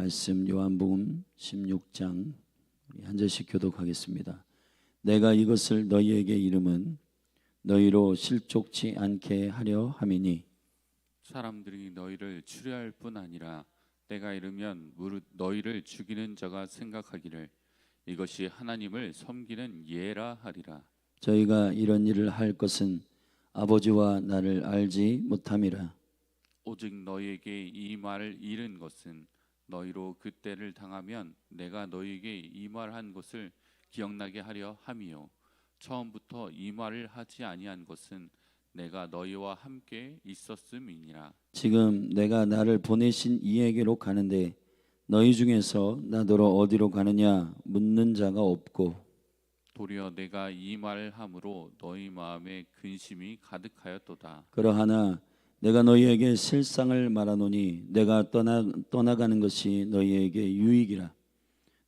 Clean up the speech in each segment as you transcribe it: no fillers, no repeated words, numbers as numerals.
말씀 요한복음 16장 한 절씩 교독하겠습니다. 내가 이것을 너희에게 이름은 너희로 실족치 않게 하려 함이니 사람들이 너희를 추려할 뿐 아니라 때가 이르면 무릇 너희를 죽이는 자가 생각하기를 이것이 하나님을 섬기는 예라 하리라. 저희가 이런 일을 할 것은 아버지와 나를 알지 못함이라. 오직 너희에게 이 말을 이른 것은 너희로 그때를 당하면 내가 너희에게 이 말한 것을 기억나게 하려 함이요 처음부터 이 말을 하지 아니한 것은 내가 너희와 함께 있었음이니라. 지금 내가 나를 보내신 이에게로 가는데 너희 중에서 나더러 어디로 가느냐 묻는 자가 없고 도리어 내가 이 말을 함으로 너희 마음에 근심이 가득하였도다. 그러하나 내가 너희에게 실상을 말하노니 내가 떠나가는 것이 너희에게 유익이라.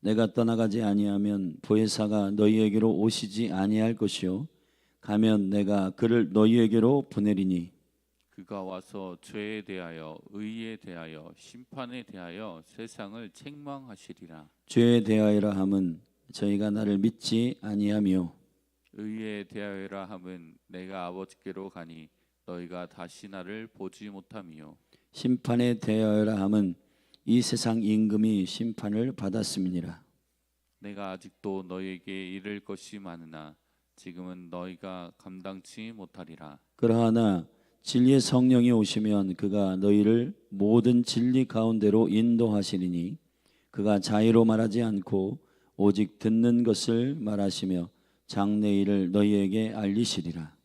내가 떠나가지 아니하면 보혜사가 너희에게로 오시지 아니할 것이요 가면 내가 그를 너희에게로 보내리니 그가 와서 죄에 대하여 의에 대하여 심판에 대하여 세상을 책망하시리라. 죄에 대하여라 함은 저희가 나를 믿지 아니하며 의에 대하여라 함은 내가 아버지께로 가니 너희가 다시 나를 보지 못함이요 심판에 대하여라 함은 이 세상 임금이 심판을 받았음이니라. 내가 아직도 너희에게 이를 것이 많으나 지금은 너희가 감당치 못하리라. 그러하나 진리의 성령이 오시면 그가 너희를 모든 진리 가운데로 인도하시리니 그가 자의로 말하지 않고 오직 듣는 것을 말하시며 장래 일을 너희에게 알리시리라.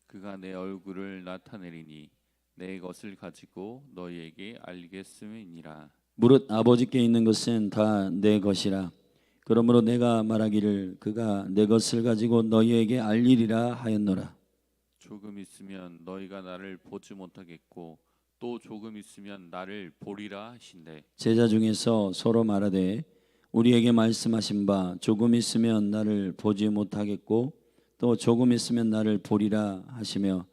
그가 내 얼굴을 나타내리니 내 것을 가지고 너희에게 알리겠음이니라. 무릇 아버지께 있는 것은 다 내 것이라. 그러므로 내가 말하기를 그가 내 것을 가지고 너희에게 알리리라 하였노라. 조금 있으면 너희가 나를 보지 못하겠고 또 조금 있으면 나를 보리라 하신대. 제자 중에서 서로 말하되 우리에게 말씀하신 바 조금 있으면 나를 보지 못하겠고 또 조금 있으면 나를 보리라 하시며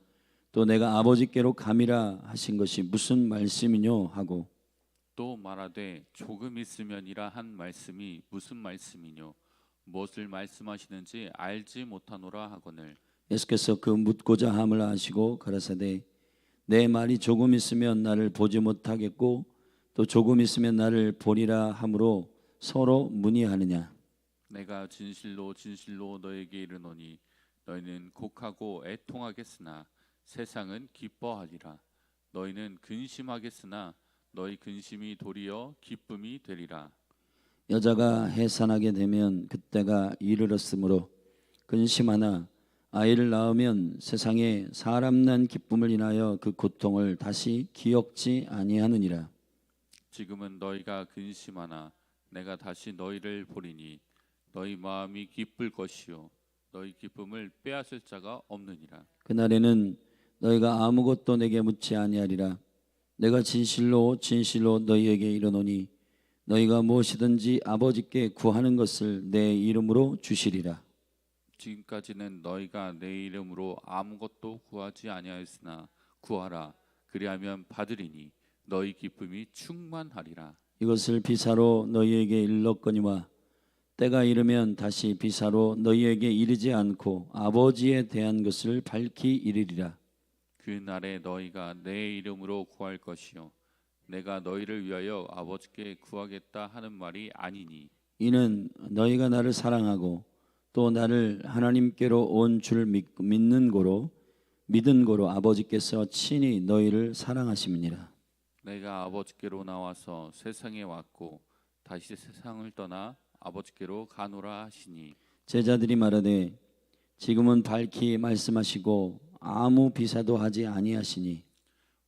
또 내가 아버지께로 감이라 하신 것이 무슨 말씀이뇨 하고 또 말하되 조금 있으면이라 한 말씀이 무슨 말씀이뇨 무엇을 말씀하시는지 알지 못하노라 하거늘. 예수께서 그 묻고자 함을 아시고 가라사대 내 말이 조금 있으면 나를 보지 못하겠고 또 조금 있으면 나를 보리라 함으로 서로 문의하느냐. 내가 진실로 진실로 너에게 이르노니 너희는 곡하고 애통하겠으나 세상은 기뻐하리라. 너희는 근심하겠으나 너희 근심이 도리어 기쁨이 되리라. 여자가 해산하게 되면 그때가 이르렀으므로 근심하나 아이를 낳으면 세상에 사람 난 기쁨을 인하여 그 고통을 다시 기억지 아니하느니라. 지금은 너희가 근심하나 내가 다시 너희를 보리니 너희 마음이 기쁠 것이요 너희 기쁨을 빼앗을 자가 없느니라. 그날에는 너희가 아무것도 내게 묻지 아니하리라. 내가 진실로 진실로 너희에게 이르노니 너희가 무엇이든지 아버지께 구하는 것을 내 이름으로 주시리라. 지금까지는 너희가 내 이름으로 아무것도 구하지 아니하였으나 구하라 그리하면 받으리니 너희 기쁨이 충만하리라. 이것을 비사로 너희에게 일렀거니와 때가 이르면 다시 비사로 너희에게 이르지 않고 아버지에 대한 것을 밝히 이르리라. 그 날에 너희가 내 이름으로 구할 것이요 내가 너희를 위하여 아버지께 구하겠다 하는 말이 아니니 이는 너희가 나를 사랑하고 또 나를 하나님께로 온 줄 믿는 고로 아버지께서 친히 너희를 사랑하심이니라. 내가 아버지께로 나와서 세상에 왔고 다시 세상을 떠나 아버지께로 가노라 하시니 제자들이 말하되 지금은 밝히 말씀하시고 아무 비사도 하지 아니하시니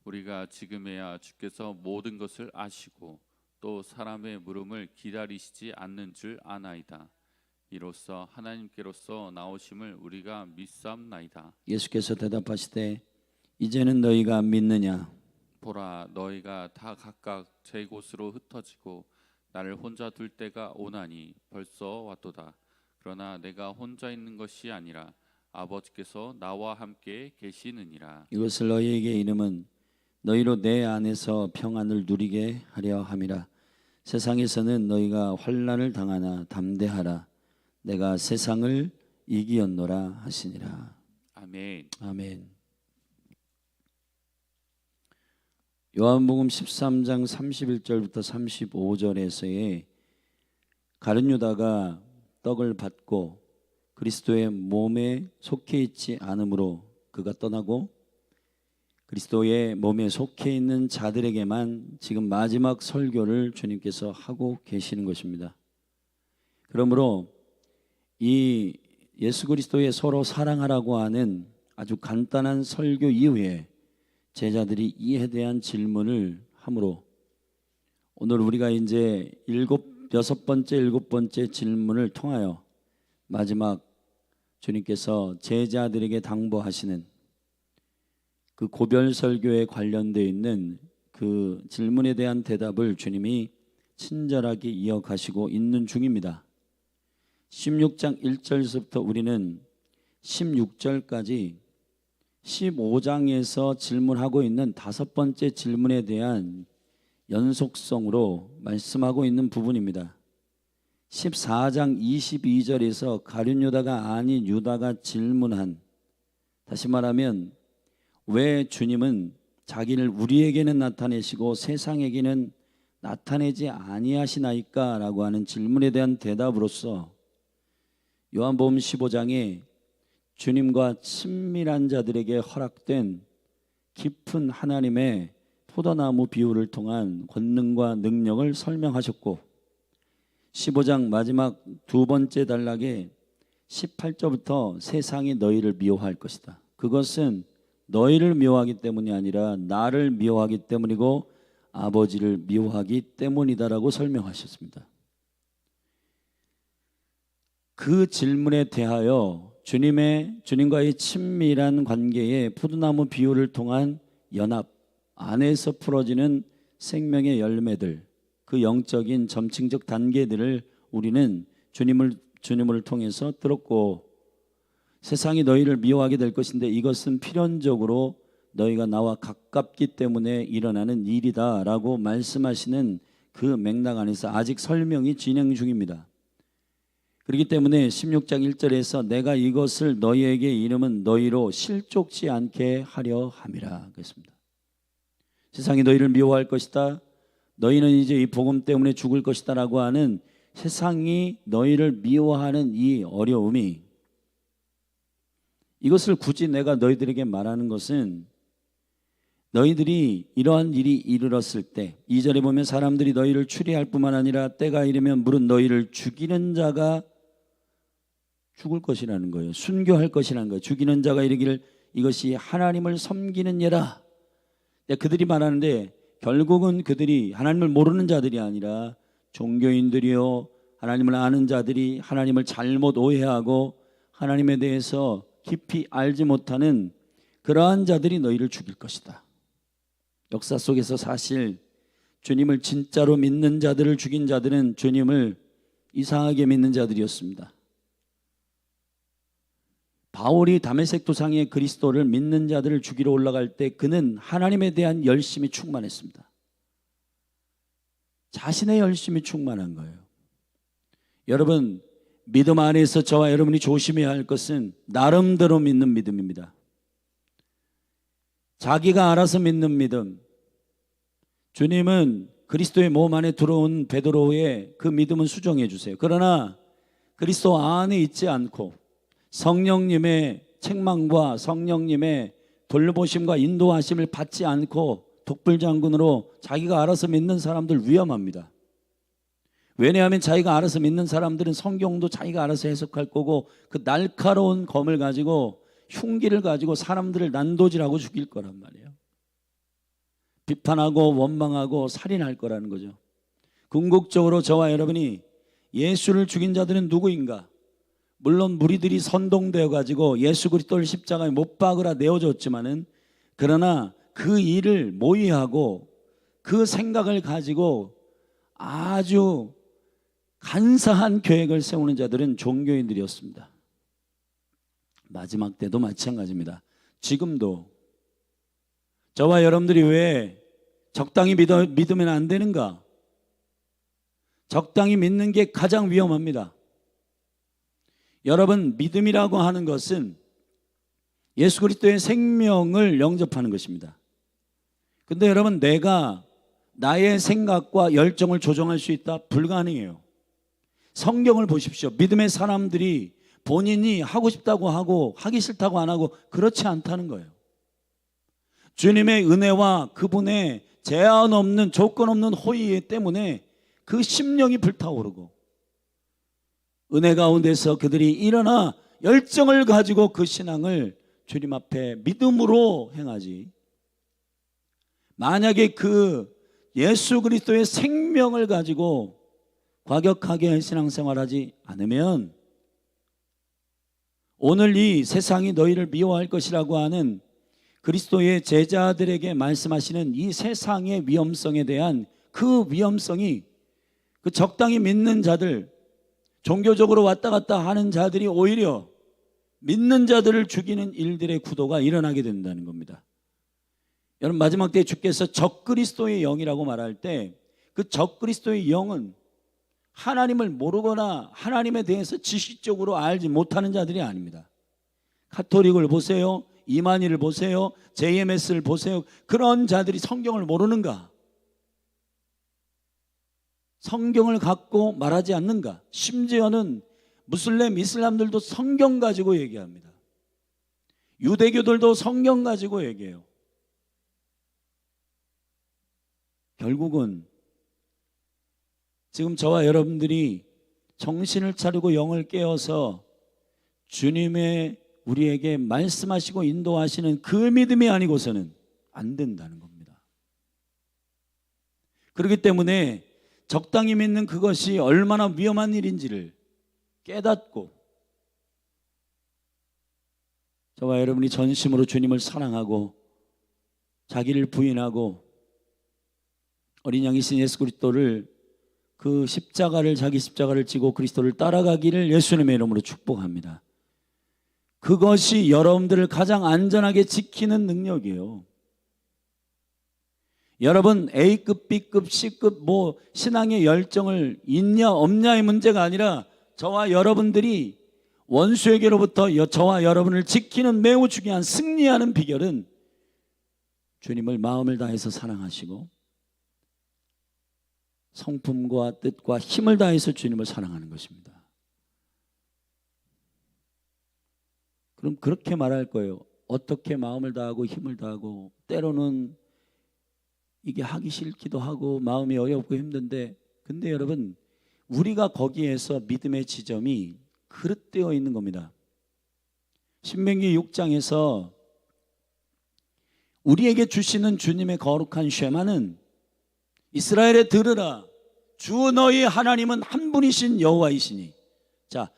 우리가 지금에야 주께서 모든 것을 아시고 또 사람의 물음을 기다리시지 않는 줄 아나이다. 이로써 하나님께로서 나오심을 우리가 믿사옵나이다. 예수께서 대답하시되 이제는 너희가 믿느냐. 보라 너희가 다 각각 제 곳으로 흩어지고 나를 혼자 둘 때가 오나니 벌써 왔도다. 그러나 내가 혼자 있는 것이 아니라 아버지께서 나와 함께 계시느니라. 이것을 너희에게 이름은 너희로 내 안에서 평안을 누리게 하려 함이라. 세상에서는 너희가 환난을 당하나 담대하라. 내가 세상을 이기었노라 하시니라. 아멘. 아멘. 요한복음 13장 31절부터 35절에서의 가룟 유다가 떡을 받고 그리스도의 몸에 속해 있지 않으므로 그가 떠나고 그리스도의 몸에 속해 있는 자들에게만 지금 마지막 설교를 주님께서 하고 계시는 것입니다. 그러므로 이 예수 그리스도의 서로 사랑하라고 하는 아주 간단한 설교 이후에 제자들이 이에 대한 질문을 하므로 오늘 우리가 이제 일곱 번째 질문을 통하여 마지막 주님께서 제자들에게 당부하시는 그 고별 설교에 관련되어 있는 그 질문에 대한 대답을 주님이 친절하게 이어가시고 있는 중입니다. 16장 1절에서부터 우리는 16절까지 15장에서 질문하고 있는 5번째 질문에 대한 연속성으로 말씀하고 있는 부분입니다. 14장 22절에서 가룟 유다가 아닌 유다가 질문한, 다시 말하면 왜 주님은 자기를 우리에게는 나타내시고 세상에게는 나타내지 아니하시나이까 라고 하는 질문에 대한 대답으로서 요한복음 15장에 주님과 친밀한 자들에게 허락된 깊은 하나님의 포도나무 비유를 통한 권능과 능력을 설명하셨고 15장 마지막 2번째 단락에 18절부터 세상이 너희를 미워할 것이다. 그것은 너희를 미워하기 때문이 아니라 나를 미워하기 때문이고 아버지를 미워하기 때문이다라고 설명하셨습니다. 그 질문에 대하여 주님과의 친밀한 관계의 포도나무 비유를 통한 연합 안에서 풀어지는 생명의 열매들, 그 영적인 점층적 단계들을 우리는 주님을 통해서 들었고, 세상이 너희를 미워하게 될 것인데 이것은 필연적으로 너희가 나와 가깝기 때문에 일어나는 일이다 라고 말씀하시는 그 맥락 안에서 아직 설명이 진행 중입니다. 그렇기 때문에 16장 1절에서 내가 이것을 너희에게 이름은 너희로 실족지 않게 하려 함이라 그랬습니다. 세상이 너희를 미워할 것이다, 너희는 이제 이 복음 때문에 죽을 것이다 라고 하는 세상이 너희를 미워하는 이 어려움이, 이것을 굳이 내가 너희들에게 말하는 것은 너희들이 이러한 일이 이르렀을 때 2절에 보면 사람들이 너희를 추리할 뿐만 아니라 때가 이르면 물은 너희를 죽이는 자가 죽을 것이라는 거예요. 순교할 것이라는 거예요. 죽이는 자가 이르기를 이것이 하나님을 섬기는 예라. 그들이 말하는데 결국은 그들이 하나님을 모르는 자들이 아니라 종교인들이요, 하나님을 아는 자들이 하나님을 잘못 오해하고 하나님에 대해서 깊이 알지 못하는 그러한 자들이 너희를 죽일 것이다. 역사 속에서 사실 주님을 진짜로 믿는 자들을 죽인 자들은 주님을 이상하게 믿는 자들이었습니다. 바울이 다메섹 도상에 그리스도를 믿는 자들을 죽이러 올라갈 때 그는 하나님에 대한 열심이 충만했습니다. 자신의 열심이 충만한 거예요. 여러분, 믿음 안에서 저와 여러분이 조심해야 할 것은 나름대로 믿는 믿음입니다. 자기가 알아서 믿는 믿음. 주님은 그리스도의 몸 안에 들어온 베드로의 그 믿음은 수정해 주세요. 그러나 그리스도 안에 있지 않고 성령님의 책망과 성령님의 돌보심과 인도하심을 받지 않고 독불장군으로 자기가 알아서 믿는 사람들 위험합니다. 왜냐하면 자기가 알아서 믿는 사람들은 성경도 자기가 알아서 해석할 거고 그 날카로운 검을 가지고 흉기를 가지고 사람들을 난도질하고 죽일 거란 말이에요. 비판하고 원망하고 살인할 거라는 거죠. 궁극적으로 저와 여러분이 예수를 죽인 자들은 누구인가? 물론 무리들이 선동되어 가지고 예수 그리스도를 십자가에 못 박으라 내어줬지만은, 그러나 그 일을 모의하고 그 생각을 가지고 아주 간사한 계획을 세우는 자들은 종교인들이었습니다. 마지막 때도 마찬가지입니다. 지금도 저와 여러분들이 왜 적당히 믿으면 안 되는가? 적당히 믿는 게 가장 위험합니다. 여러분, 믿음이라고 하는 것은 예수 그리스도의 생명을 영접하는 것입니다. 근데 여러분, 내가 나의 생각과 열정을 조정할 수 있다? 불가능해요. 성경을 보십시오. 믿음의 사람들이 본인이 하고 싶다고 하고 하기 싫다고 안 하고 그렇지 않다는 거예요. 주님의 은혜와 그분의 제한 없는 조건 없는 호의 때문에 그 심령이 불타오르고 은혜 가운데서 그들이 일어나 열정을 가지고 그 신앙을 주님 앞에 믿음으로 행하지, 만약에 그 예수 그리스도의 생명을 가지고 과격하게 신앙생활하지 않으면 오늘 이 세상이 너희를 미워할 것이라고 하는 그리스도의 제자들에게 말씀하시는 이 세상의 위험성에 대한 그 위험성이 그 적당히 믿는 자들, 종교적으로 왔다 갔다 하는 자들이 오히려 믿는 자들을 죽이는 일들의 구도가 일어나게 된다는 겁니다. 여러분, 마지막 때에 주께서 적그리스도의 영이라고 말할 때 그 적그리스도의 영은 하나님을 모르거나 하나님에 대해서 지식적으로 알지 못하는 자들이 아닙니다. 카톨릭을 보세요, 이만희를 보세요, JMS를 보세요. 그런 자들이 성경을 모르는가? 성경을 갖고 말하지 않는가? 심지어는 무슬림, 이슬람들도 성경 가지고 얘기합니다. 유대교들도 성경 가지고 얘기해요. 결국은 지금 저와 여러분들이 정신을 차리고 영을 깨어서 주님의 우리에게 말씀하시고 인도하시는 그 믿음이 아니고서는 안 된다는 겁니다. 그렇기 때문에 적당히 믿는 그것이 얼마나 위험한 일인지를 깨닫고 저와 여러분이 전심으로 주님을 사랑하고 자기를 부인하고 어린 양이신 예수 그리스도를 그 십자가를, 자기 십자가를 지고 그리스도를 따라가기를 예수님의 이름으로 축복합니다. 그것이 여러분들을 가장 안전하게 지키는 능력이에요. 여러분, A급, B급, C급 신앙의 열정을 있냐 없냐의 문제가 아니라 저와 여러분들이 원수에게로부터 저와 여러분을 지키는 매우 중요한 승리하는 비결은 주님을 마음을 다해서 사랑하시고 성품과 뜻과 힘을 다해서 주님을 사랑하는 것입니다. 그럼 그렇게 말할 거예요. 어떻게 마음을 다하고 힘을 다하고, 때로는 이게 하기 싫기도 하고 마음이 어렵고 힘든데, 근데 여러분, 우리가 거기에서 믿음의 지점이 그릇되어 있는 겁니다. 신명기 6장에서 우리에게 주시는 주님의 거룩한 쉐마는 이스라엘에 들으라, 주 너희 하나님은 한 분이신 여호와이시니. 자,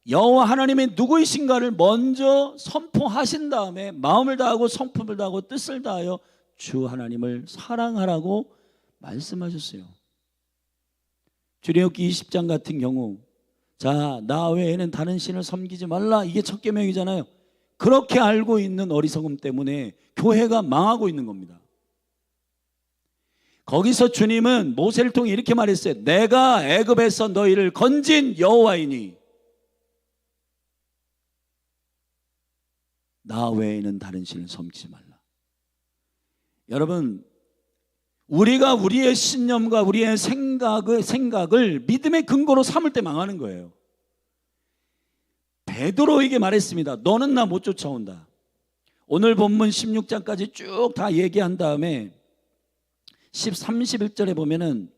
여호와 하나님이 누구이신가를 먼저 선포하신 다음에 마음을 다하고 성품을 다하고 뜻을 다하여 주 하나님을 사랑하라고 말씀하셨어요. 출애굽기 20장 같은 경우, 자, 나 외에는 다른 신을 섬기지 말라, 이게 첫 계명이잖아요. 그렇게 알고 있는 어리석음 때문에 교회가 망하고 있는 겁니다. 거기서 주님은 모세를 통해 이렇게 말했어요. 내가 애굽에서 너희를 건진 여호와이니 나 외에는 다른 신을 섬기지 말라. 여러분, 우리가 우리의 신념과 우리의 생각을 믿음의 근거로 삼을 때 망하는 거예요. 베드로에게 말했습니다. 너는 나 못 쫓아온다. 오늘 본문 16장까지 쭉 다 얘기한 다음에 31절에 보면은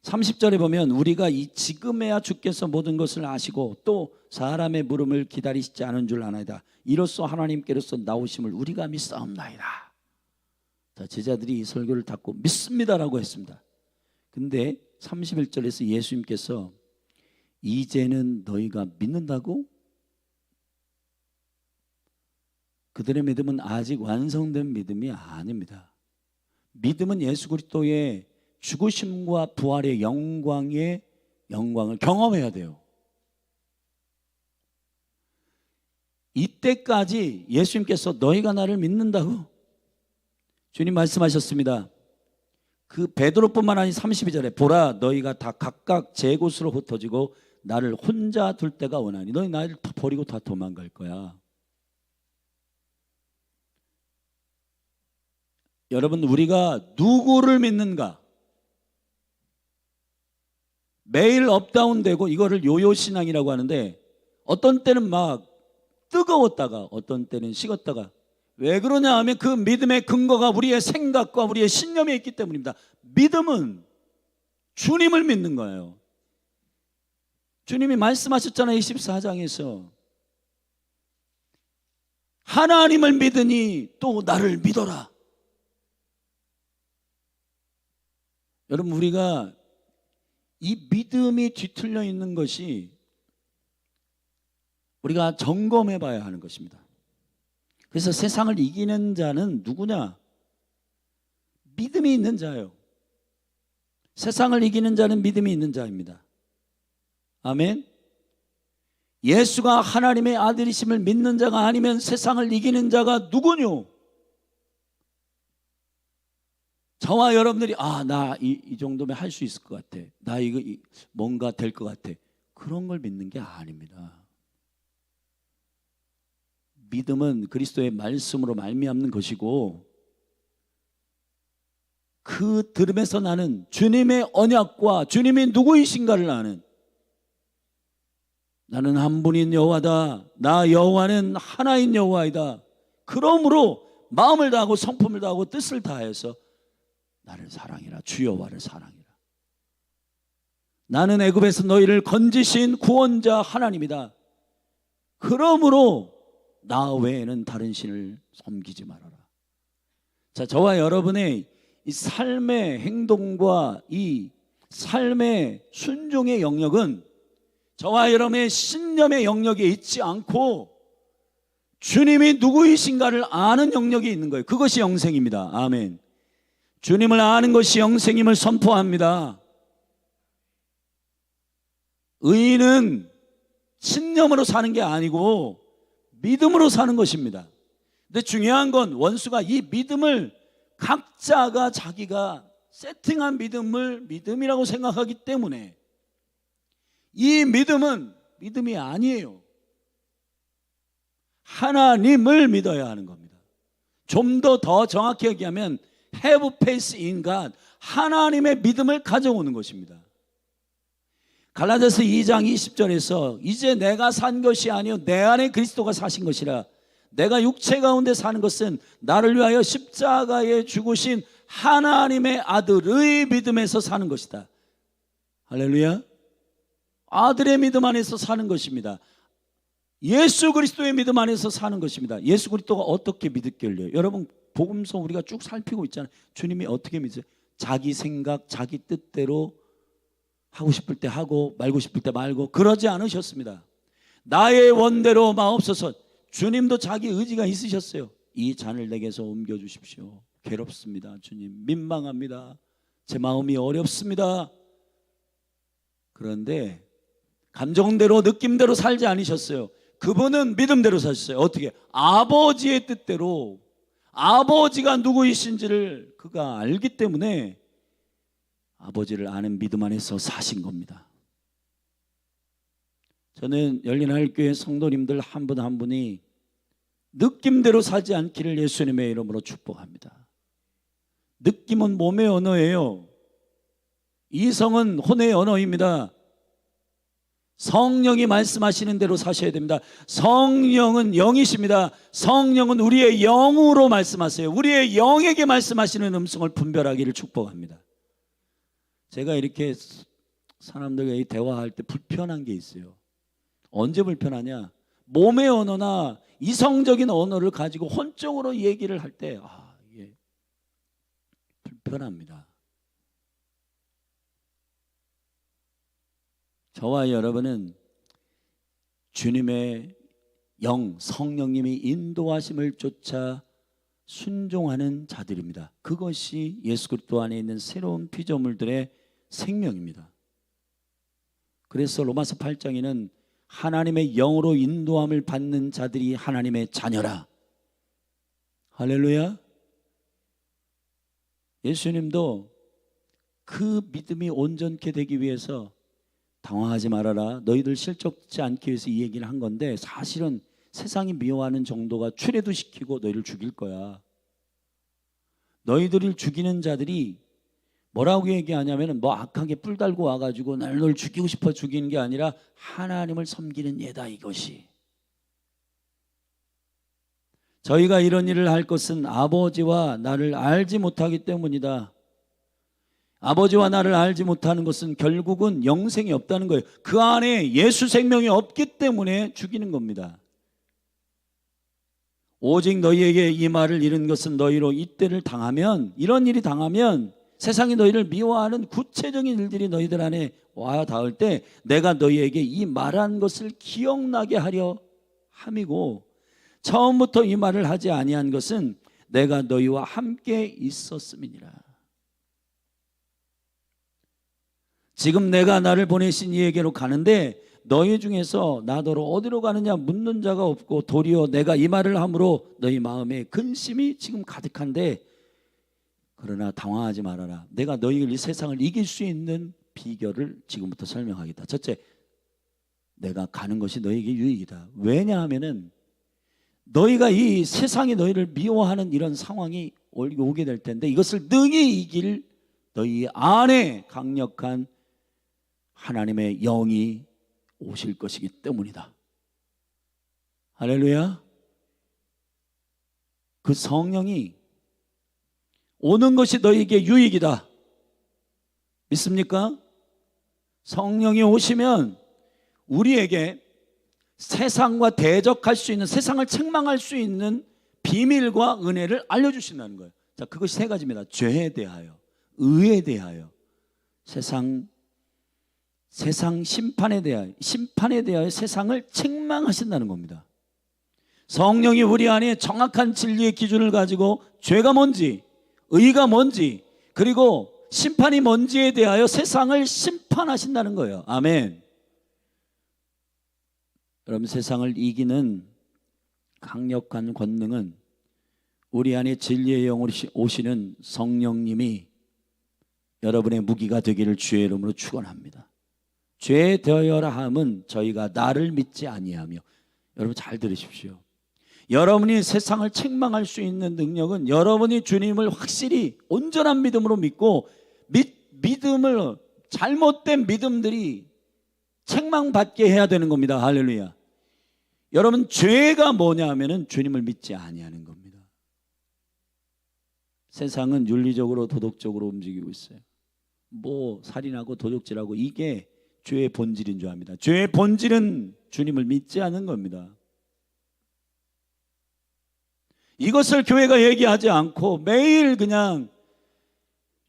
30절에 보면 우리가 이 지금에야 주께서 모든 것을 아시고 또 사람의 물음을 기다리시지 않은 줄 아나이다. 이로써 하나님께로서 나오심을 우리가 믿사옵나이다. 자, 제자들이 이 설교를 듣고 믿습니다라고 했습니다. 근데 31절에서 예수님께서 이제는 너희가 믿는다고? 그들의 믿음은 아직 완성된 믿음이 아닙니다. 믿음은 예수 그리스도의 죽으심과 부활의 영광을 경험해야 돼요. 이때까지 예수님께서 너희가 나를 믿는다고? 주님 말씀하셨습니다. 그 베드로뿐만 아니 32절에 보라 너희가 다 각각 제 곳으로 흩어지고 나를 혼자 둘 때가 원하니 너희 나를 버리고 다 도망갈 거야. 여러분 우리가 누구를 믿는가? 매일 업다운되고 이거를 요요신앙이라고 하는데 어떤 때는 막 뜨거웠다가 어떤 때는 식었다가 왜 그러냐 하면 그 믿음의 근거가 우리의 생각과 우리의 신념에 있기 때문입니다. 믿음은 주님을 믿는 거예요. 주님이 말씀하셨잖아요. 24장에서 하나님을 믿으니 또 나를 믿어라. 여러분 우리가 이 믿음이 뒤틀려 있는 것이 우리가 점검해 봐야 하는 것입니다. 그래서 세상을 이기는 자는 누구냐? 믿음이 있는 자예요. 세상을 이기는 자는 믿음이 있는 자입니다. 아멘. 예수가 하나님의 아들이심을 믿는 자가 아니면 세상을 이기는 자가 누구뇨? 저와 여러분들이 나 이 정도면 할 수 있을 것 같아. 나 이거 뭔가 될 것 같아. 그런 걸 믿는 게 아닙니다. 믿음은 그리스도의 말씀으로 말미암는 것이고 그 들음에서 나는 주님의 언약과 주님이 누구이신가를 아는 나는 한 분인 여호와다. 나 여호와는 하나인 여호와이다. 그러므로 마음을 다하고 성품을 다하고 뜻을 다해서 나를 사랑해라. 주 여호와를 사랑해라. 나는 애굽에서 너희를 건지신 구원자 하나님이다. 그러므로 나 외에는 다른 신을 섬기지 말아라. 자, 저와 여러분의 이 삶의 행동과 이 삶의 순종의 영역은 저와 여러분의 신념의 영역에 있지 않고 주님이 누구이신가를 아는 영역이 있는 거예요. 그것이 영생입니다. 아멘. 주님을 아는 것이 영생임을 선포합니다. 의인은 신념으로 사는 게 아니고 믿음으로 사는 것입니다. 근데 중요한 건 원수가 이 믿음을 각자가 자기가 세팅한 믿음을 믿음이라고 생각하기 때문에 이 믿음은 믿음이 아니에요. 하나님을 믿어야 하는 겁니다. 좀 더 정확히 얘기하면 have faith in God, 하나님의 믿음을 가져오는 것입니다. 갈라디아서 2장 20절에서 이제 내가 산 것이 아니요 내 안에 그리스도가 사신 것이라. 내가 육체 가운데 사는 것은 나를 위하여 십자가에 죽으신 하나님의 아들의 믿음에서 사는 것이다. 할렐루야. 아들의 믿음 안에서 사는 것입니다. 예수 그리스도의 믿음 안에서 사는 것입니다. 예수 그리스도가 어떻게 믿을걸요? 여러분 복음서 우리가 쭉 살피고 있잖아요. 주님이 어떻게 믿으세요? 자기 생각 자기 뜻대로 하고 싶을 때 하고 말고 싶을 때 말고 그러지 않으셨습니다. 나의 원대로 마옵소서. 주님도 자기 의지가 있으셨어요. 이 잔을 내게서 옮겨주십시오. 괴롭습니다. 주님 민망합니다. 제 마음이 어렵습니다. 그런데 감정대로 느낌대로 살지 않으셨어요. 그분은 믿음대로 사셨어요. 어떻게? 아버지의 뜻대로 아버지가 누구이신지를 그가 알기 때문에 아버지를 아는 믿음 안에서 사신 겁니다. 저는 열린하늘교회 성도님들 한 분 한 분이 느낌대로 살지 않기를 예수님의 이름으로 축복합니다. 느낌은 몸의 언어예요. 이성은 혼의 언어입니다. 성령이 말씀하시는 대로 사셔야 됩니다. 성령은 영이십니다. 성령은 우리의 영으로 말씀하세요. 우리의 영에게 말씀하시는 음성을 분별하기를 축복합니다. 제가 이렇게 사람들과 대화할 때 불편한 게 있어요. 언제 불편하냐? 몸의 언어나 이성적인 언어를 가지고 혼적으로 얘기를 할 때 이게 불편합니다. 저와 여러분은 주님의 영, 성령님이 인도하심을 쫓아 순종하는 자들입니다. 그것이 예수 그리스도 안에 있는 새로운 피조물들의 생명입니다. 그래서 로마서 8장에는 하나님의 영으로 인도함을 받는 자들이 하나님의 자녀라. 할렐루야. 예수님도 그 믿음이 온전케 되기 위해서 당황하지 말아라, 너희들 실족지 않기 위해서 이 얘기를 한 건데, 사실은 세상이 미워하는 정도가 추례도 시키고 너희를 죽일 거야. 너희들을 죽이는 자들이 뭐라고 얘기하냐면 뭐 악하게 뿔 달고 와가지고 널 죽이고 싶어 죽이는 게 아니라 하나님을 섬기는 예다, 이것이. 저희가 이런 일을 할 것은 아버지와 나를 알지 못하기 때문이다. 아버지와 나를 알지 못하는 것은 결국은 영생이 없다는 거예요. 그 안에 예수 생명이 없기 때문에 죽이는 겁니다. 오직 너희에게 이 말을 이른 것은 너희로 이때를 당하면, 이런 일이 당하면, 세상이 너희를 미워하는 구체적인 일들이 너희들 안에 와 닿을 때 내가 너희에게 이 말한 것을 기억나게 하려 함이고, 처음부터 이 말을 하지 아니한 것은 내가 너희와 함께 있었음이니라. 지금 내가 나를 보내신 이에게로 가는데 너희 중에서 나더러 어디로 가느냐 묻는 자가 없고, 도리어 내가 이 말을 함으로 너희 마음에 근심이 지금 가득한데, 그러나 당황하지 말아라. 내가 너희를 이 세상을 이길 수 있는 비결을 지금부터 설명하겠다. 첫째, 내가 가는 것이 너희에게 유익이다. 왜냐하면은 너희가 이 세상이 너희를 미워하는 이런 상황이 오게 될 텐데, 이것을 능히 이길 너희 안에 강력한 하나님의 영이 오실 것이기 때문이다. 할렐루야. 그 성령이 오는 것이 너희에게 유익이다. 믿습니까? 성령이 오시면 우리에게 세상과 대적할 수 있는, 세상을 책망할 수 있는 비밀과 은혜를 알려주신다는 거예요. 자, 그것이 세 가지입니다. 죄에 대하여, 의에 대하여, 세상 심판에 대하여 세상을 책망하신다는 겁니다. 성령이 우리 안에 정확한 진리의 기준을 가지고 죄가 뭔지, 의가 뭔지, 그리고 심판이 뭔지에 대하여 세상을 심판하신다는 거예요. 아멘. 여러분, 세상을 이기는 강력한 권능은 우리 안에 진리의 영으로 오시는 성령님이 여러분의 무기가 되기를 주의 이름으로 축원합니다. 죄 되어라 함은 저희가 나를 믿지 아니하며, 여러분 잘 들으십시오. 여러분이 세상을 책망할 수 있는 능력은 여러분이 주님을 확실히 온전한 믿음으로 믿고, 믿음을, 잘못된 믿음들이 책망받게 해야 되는 겁니다. 할렐루야. 여러분, 죄가 뭐냐 하면은 주님을 믿지 아니하는 겁니다. 세상은 윤리적으로 도덕적으로 움직이고 있어요. 뭐 살인하고 도둑질하고, 이게 죄의 본질인 줄 압니다. 죄의 본질은 주님을 믿지 않는 겁니다. 이것을 교회가 얘기하지 않고 매일 그냥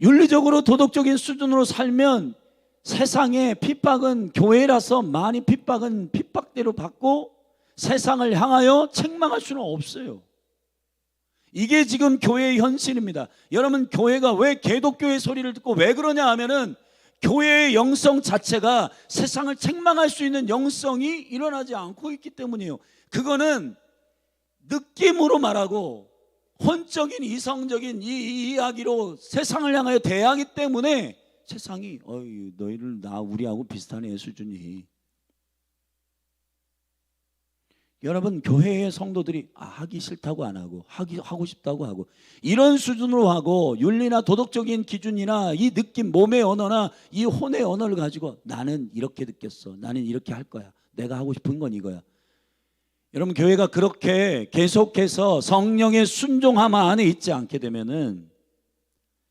윤리적으로 도덕적인 수준으로 살면 세상의 핍박은, 교회라서 많이 핍박은 핍박대로 받고 세상을 향하여 책망할 수는 없어요. 이게 지금 교회의 현실입니다. 여러분, 교회가 왜 개독교의 소리를 듣고 왜 그러냐 하면은 교회의 영성 자체가 세상을 책망할 수 있는 영성이 일어나지 않고 있기 때문이에요. 그거는 느낌으로 말하고 혼적인 이성적인 이 이야기로 세상을 향하여 대하기 때문에 세상이 너희를 우리하고 비슷하네 수준이. 여러분, 교회의 성도들이 하기 싫다고 안 하고 하고 싶다고 하고 이런 수준으로 하고, 윤리나 도덕적인 기준이나 이 느낌, 몸의 언어나 이 혼의 언어를 가지고 나는 이렇게 느꼈어, 나는 이렇게 할 거야, 내가 하고 싶은 건 이거야. 여러분, 교회가 그렇게 계속해서 성령의 순종함 안에 있지 않게 되면은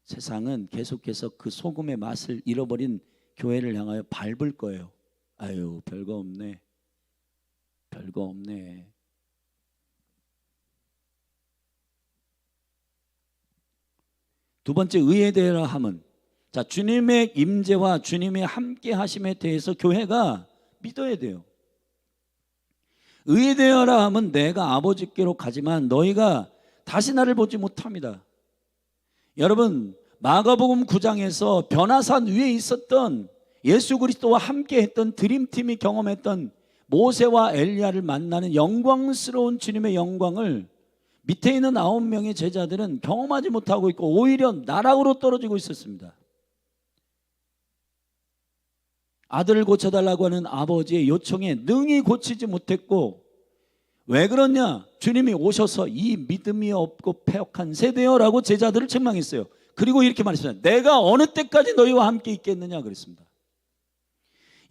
세상은 계속해서 그 소금의 맛을 잃어버린 교회를 향하여 밟을 거예요. 아유, 별거 없네, 별거 없네. 두 번째, 의에 대하여 함은, 자, 주님의 임재와 주님의 함께 하심에 대해서 교회가 믿어야 돼요. 의에 대하여 함은 내가 아버지께로 가지만 너희가 다시 나를 보지 못합니다. 여러분, 마가복음 9장에서 변화산 위에 있었던 예수 그리스도와 함께 했던 드림팀이 경험했던 모세와 엘리야를 만나는 영광스러운 주님의 영광을 밑에 있는 9명의 제자들은 경험하지 못하고 있고 오히려 나락으로 떨어지고 있었습니다. 아들을 고쳐달라고 하는 아버지의 요청에 능히 고치지 못했고, 왜 그러냐? 주님이 오셔서 이 믿음이 없고 패역한 세대여라고 제자들을 책망했어요. 그리고 이렇게 말했습니다. 내가 어느 때까지 너희와 함께 있겠느냐 그랬습니다.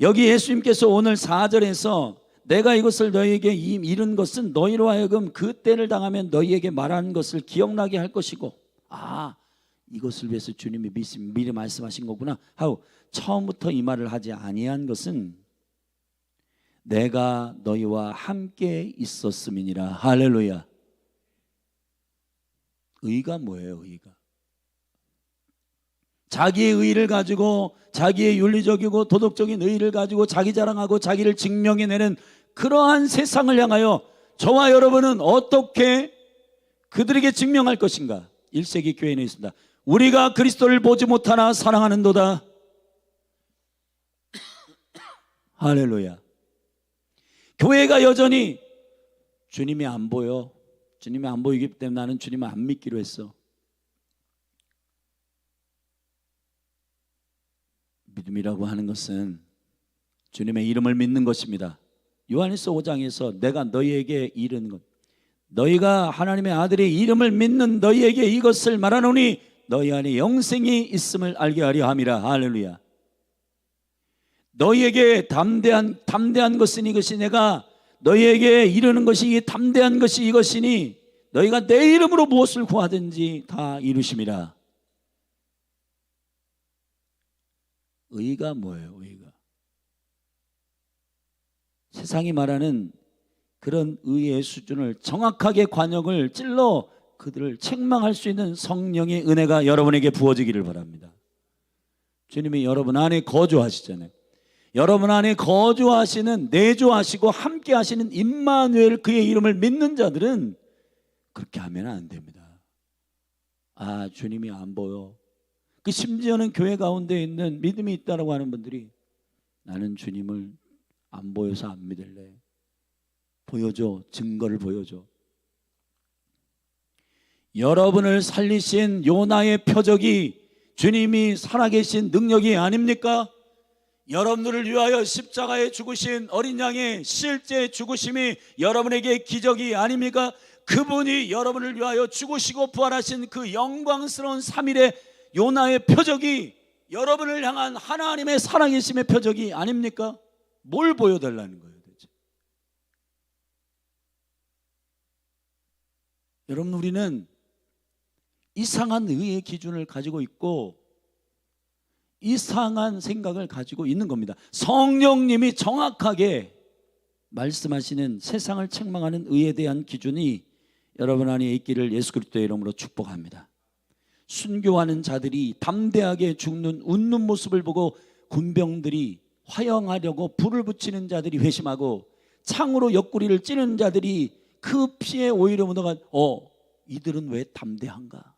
여기 예수님께서 오늘 4절에서 내가 이것을 너희에게 이른 것은 너희로 하여금 그 때를 당하면 너희에게 말하는 것을 기억나게 할 것이고, 이것을 위해서 주님이 미리 말씀하신 거구나 하고 처음부터 이 말을 하지 아니한 것은 내가 너희와 함께 있었음이니라. 할렐루야. 의가 뭐예요? 의가 자기의 의를 가지고, 자기의 윤리적이고 도덕적인 의를 가지고 자기 자랑하고 자기를 증명해내는 그러한 세상을 향하여 저와 여러분은 어떻게 그들에게 증명할 것인가? 1세기 교회는 있습니다. 우리가 그리스도를 보지 못하나 사랑하는도다. 할렐루야. 교회가 여전히 주님이 안 보여, 주님이 안 보이기 때문에 나는 주님을 안 믿기로 했어. 믿음이라고 하는 것은 주님의 이름을 믿는 것입니다. 요한일서 5장에서 내가 너희에게 이른 것, 너희가 하나님의 아들의 이름을 믿는 너희에게 이것을 말하노니 너희 안에 영생이 있음을 알게 하려 함이라. 할렐루야. 너희에게 담대한 것은 이것이, 내가 너희에게 이르는 것이 이 담대한 것이 이것이니 너희가 내 이름으로 무엇을 구하든지 다 이루심이라. 의가 뭐예요? 의가 세상이 말하는 그런 의의 수준을 정확하게 관역을 찔러 그들을 책망할 수 있는 성령의 은혜가 여러분에게 부어지기를 바랍니다. 주님이 여러분 안에 거주하시잖아요. 여러분 안에 거주하시는, 내주하시고 함께 하시는 임마누엘, 그의 이름을 믿는 자들은 그렇게 하면 안 됩니다. 주님이 안 보여. 심지어는 교회 가운데 있는 믿음이 있다라고 하는 분들이 나는 주님을 안 보여서 안 믿을래. 보여줘. 증거를 보여줘. 여러분을 살리신 요나의 표적이 주님이 살아계신 능력이 아닙니까? 여러분들을 위하여 십자가에 죽으신 어린 양의 실제 죽으심이 여러분에게 기적이 아닙니까? 그분이 여러분을 위하여 죽으시고 부활하신 그 영광스러운 3일의 요나의 표적이 여러분을 향한 하나님의 살아계심의 표적이 아닙니까? 뭘 보여달라는 거예요 대체? 여러분, 우리는 이상한 의의 기준을 가지고 있고 이상한 생각을 가지고 있는 겁니다. 성령님이 정확하게 말씀하시는 세상을 책망하는 의에 대한 기준이 여러분 안에 있기를 예수 그리스도의 이름으로 축복합니다. 순교하는 자들이 담대하게 죽는 웃는 모습을 보고 군병들이 화형하려고 불을 붙이는 자들이 회심하고 창으로 옆구리를 찌르는 자들이 그 피에 오히려 묻어가 이들은 왜 담대한가?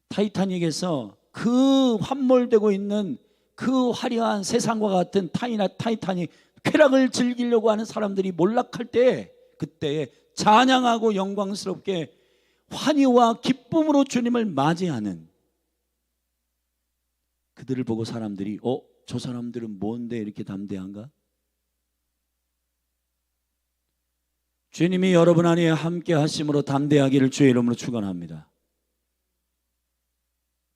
타이타닉에서 그 함몰되고 있는 그 화려한 세상과 같은 타이타닉 쾌락을 즐기려고 하는 사람들이 몰락할 때, 그때에 찬양하고 영광스럽게 환희와 기쁨으로 주님을 맞이하는 그들을 보고 사람들이 저 사람들은 뭔데 이렇게 담대한가? 주님이 여러분 안에 함께 하심으로 담대하기를 주의 이름으로 축원합니다.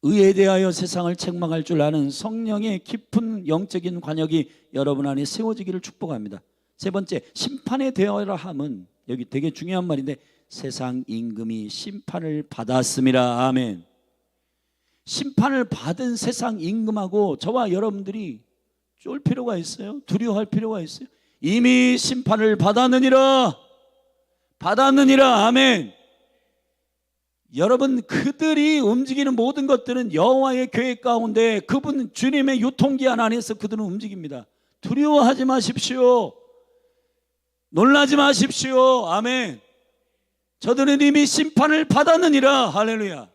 의에 대하여 세상을 책망할 줄 아는 성령의 깊은 영적인 관역이 여러분 안에 세워지기를 축복합니다. 세 번째, 심판에 대하여라 함은, 여기 되게 중요한 말인데, 세상 임금이 심판을 받았음이라. 아멘. 심판을 받은 세상 임금하고 저와 여러분들이 쫄 필요가 있어요? 두려워할 필요가 있어요? 이미 심판을 받았느니라. 아멘. 여러분, 그들이 움직이는 모든 것들은 여호와의 계획 가운데 그분 주님의 유통기한 안에서 그들은 움직입니다. 두려워하지 마십시오. 놀라지 마십시오. 아멘. 저들은 이미 심판을 받았느니라. 할렐루야.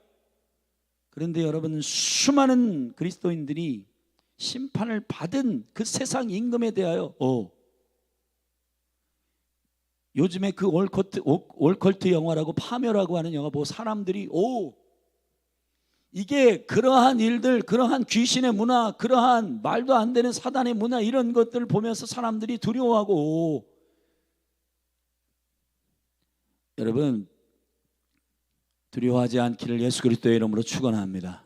그런데 여러분, 수많은 그리스도인들이 심판을 받은 그 세상 임금에 대하여 요즘에 그 올컬트 영화라고 파멸하고 하는 영화 보고 사람들이 이게 그러한 일들, 그러한 귀신의 문화, 그러한 말도 안 되는 사단의 문화, 이런 것들을 보면서 사람들이 두려워하고, 여러분 두려워하지 않기를 예수 그리스도의 이름으로 축원합니다.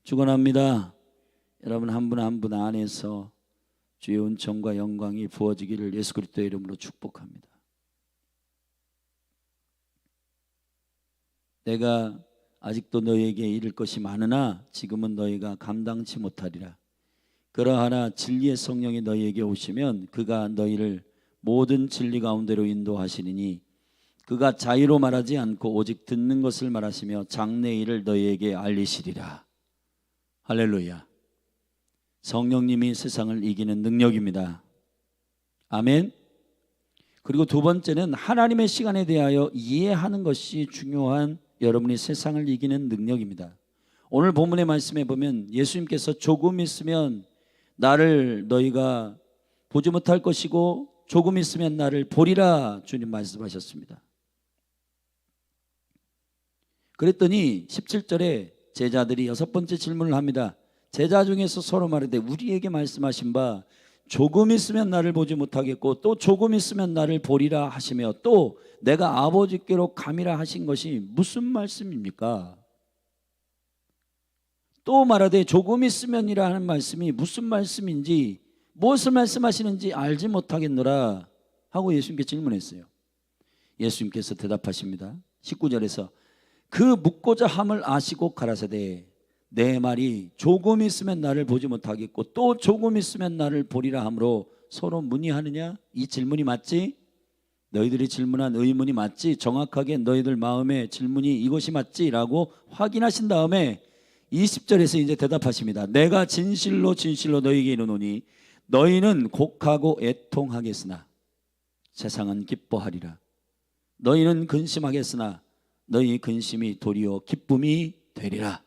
축원합니다. 여러분 한 분 한 분 안에서 주의 은총과 영광이 부어지기를 예수 그리스도의 이름으로 축복합니다. 내가 아직도 너희에게 이를 것이 많으나 지금은 너희가 감당치 못하리라. 그러하나 진리의 성령이 너희에게 오시면 그가 너희를 모든 진리 가운데로 인도하시리니 그가 자의로 말하지 않고 오직 듣는 것을 말하시며 장래 일을 너희에게 알리시리라. 할렐루야. 성령님이 세상을 이기는 능력입니다. 아멘. 그리고 두 번째는 하나님의 시간에 대하여 이해하는 것이 중요한 여러분이 세상을 이기는 능력입니다. 오늘 본문의 말씀에 보면 예수님께서 조금 있으면 나를 너희가 보지 못할 것이고 조금 있으면 나를 보리라 주님 말씀하셨습니다. 그랬더니 17절에 제자들이 여섯 번째 질문을 합니다. 제자 중에서 서로 말하되 우리에게 말씀하신 바 조금 있으면 나를 보지 못하겠고 또 조금 있으면 나를 보리라 하시며 또 내가 아버지께로 감이라 하신 것이 무슨 말씀입니까? 또 말하되 조금 있으면이라 하는 말씀이 무슨 말씀인지 무엇을 말씀하시는지 알지 못하겠노라 하고 예수님께 질문했어요. 예수님께서 대답하십니다. 19절에서 그 묻고자 함을 아시고 가라사대 내 말이 조금 있으면 나를 보지 못하겠고 또 조금 있으면 나를 보리라 하므로 서로 문의하느냐? 이 질문이 맞지? 너희들이 질문한 의문이 맞지? 정확하게 너희들 마음의 질문이 이것이 맞지? 라고 확인하신 다음에 20절에서 이제 대답하십니다. 내가 진실로 진실로 너희에게 이르노니 너희는 곡하고 애통하겠으나 세상은 기뻐하리라. 너희는 근심하겠으나 너희 근심이 도리어 기쁨이 되리라.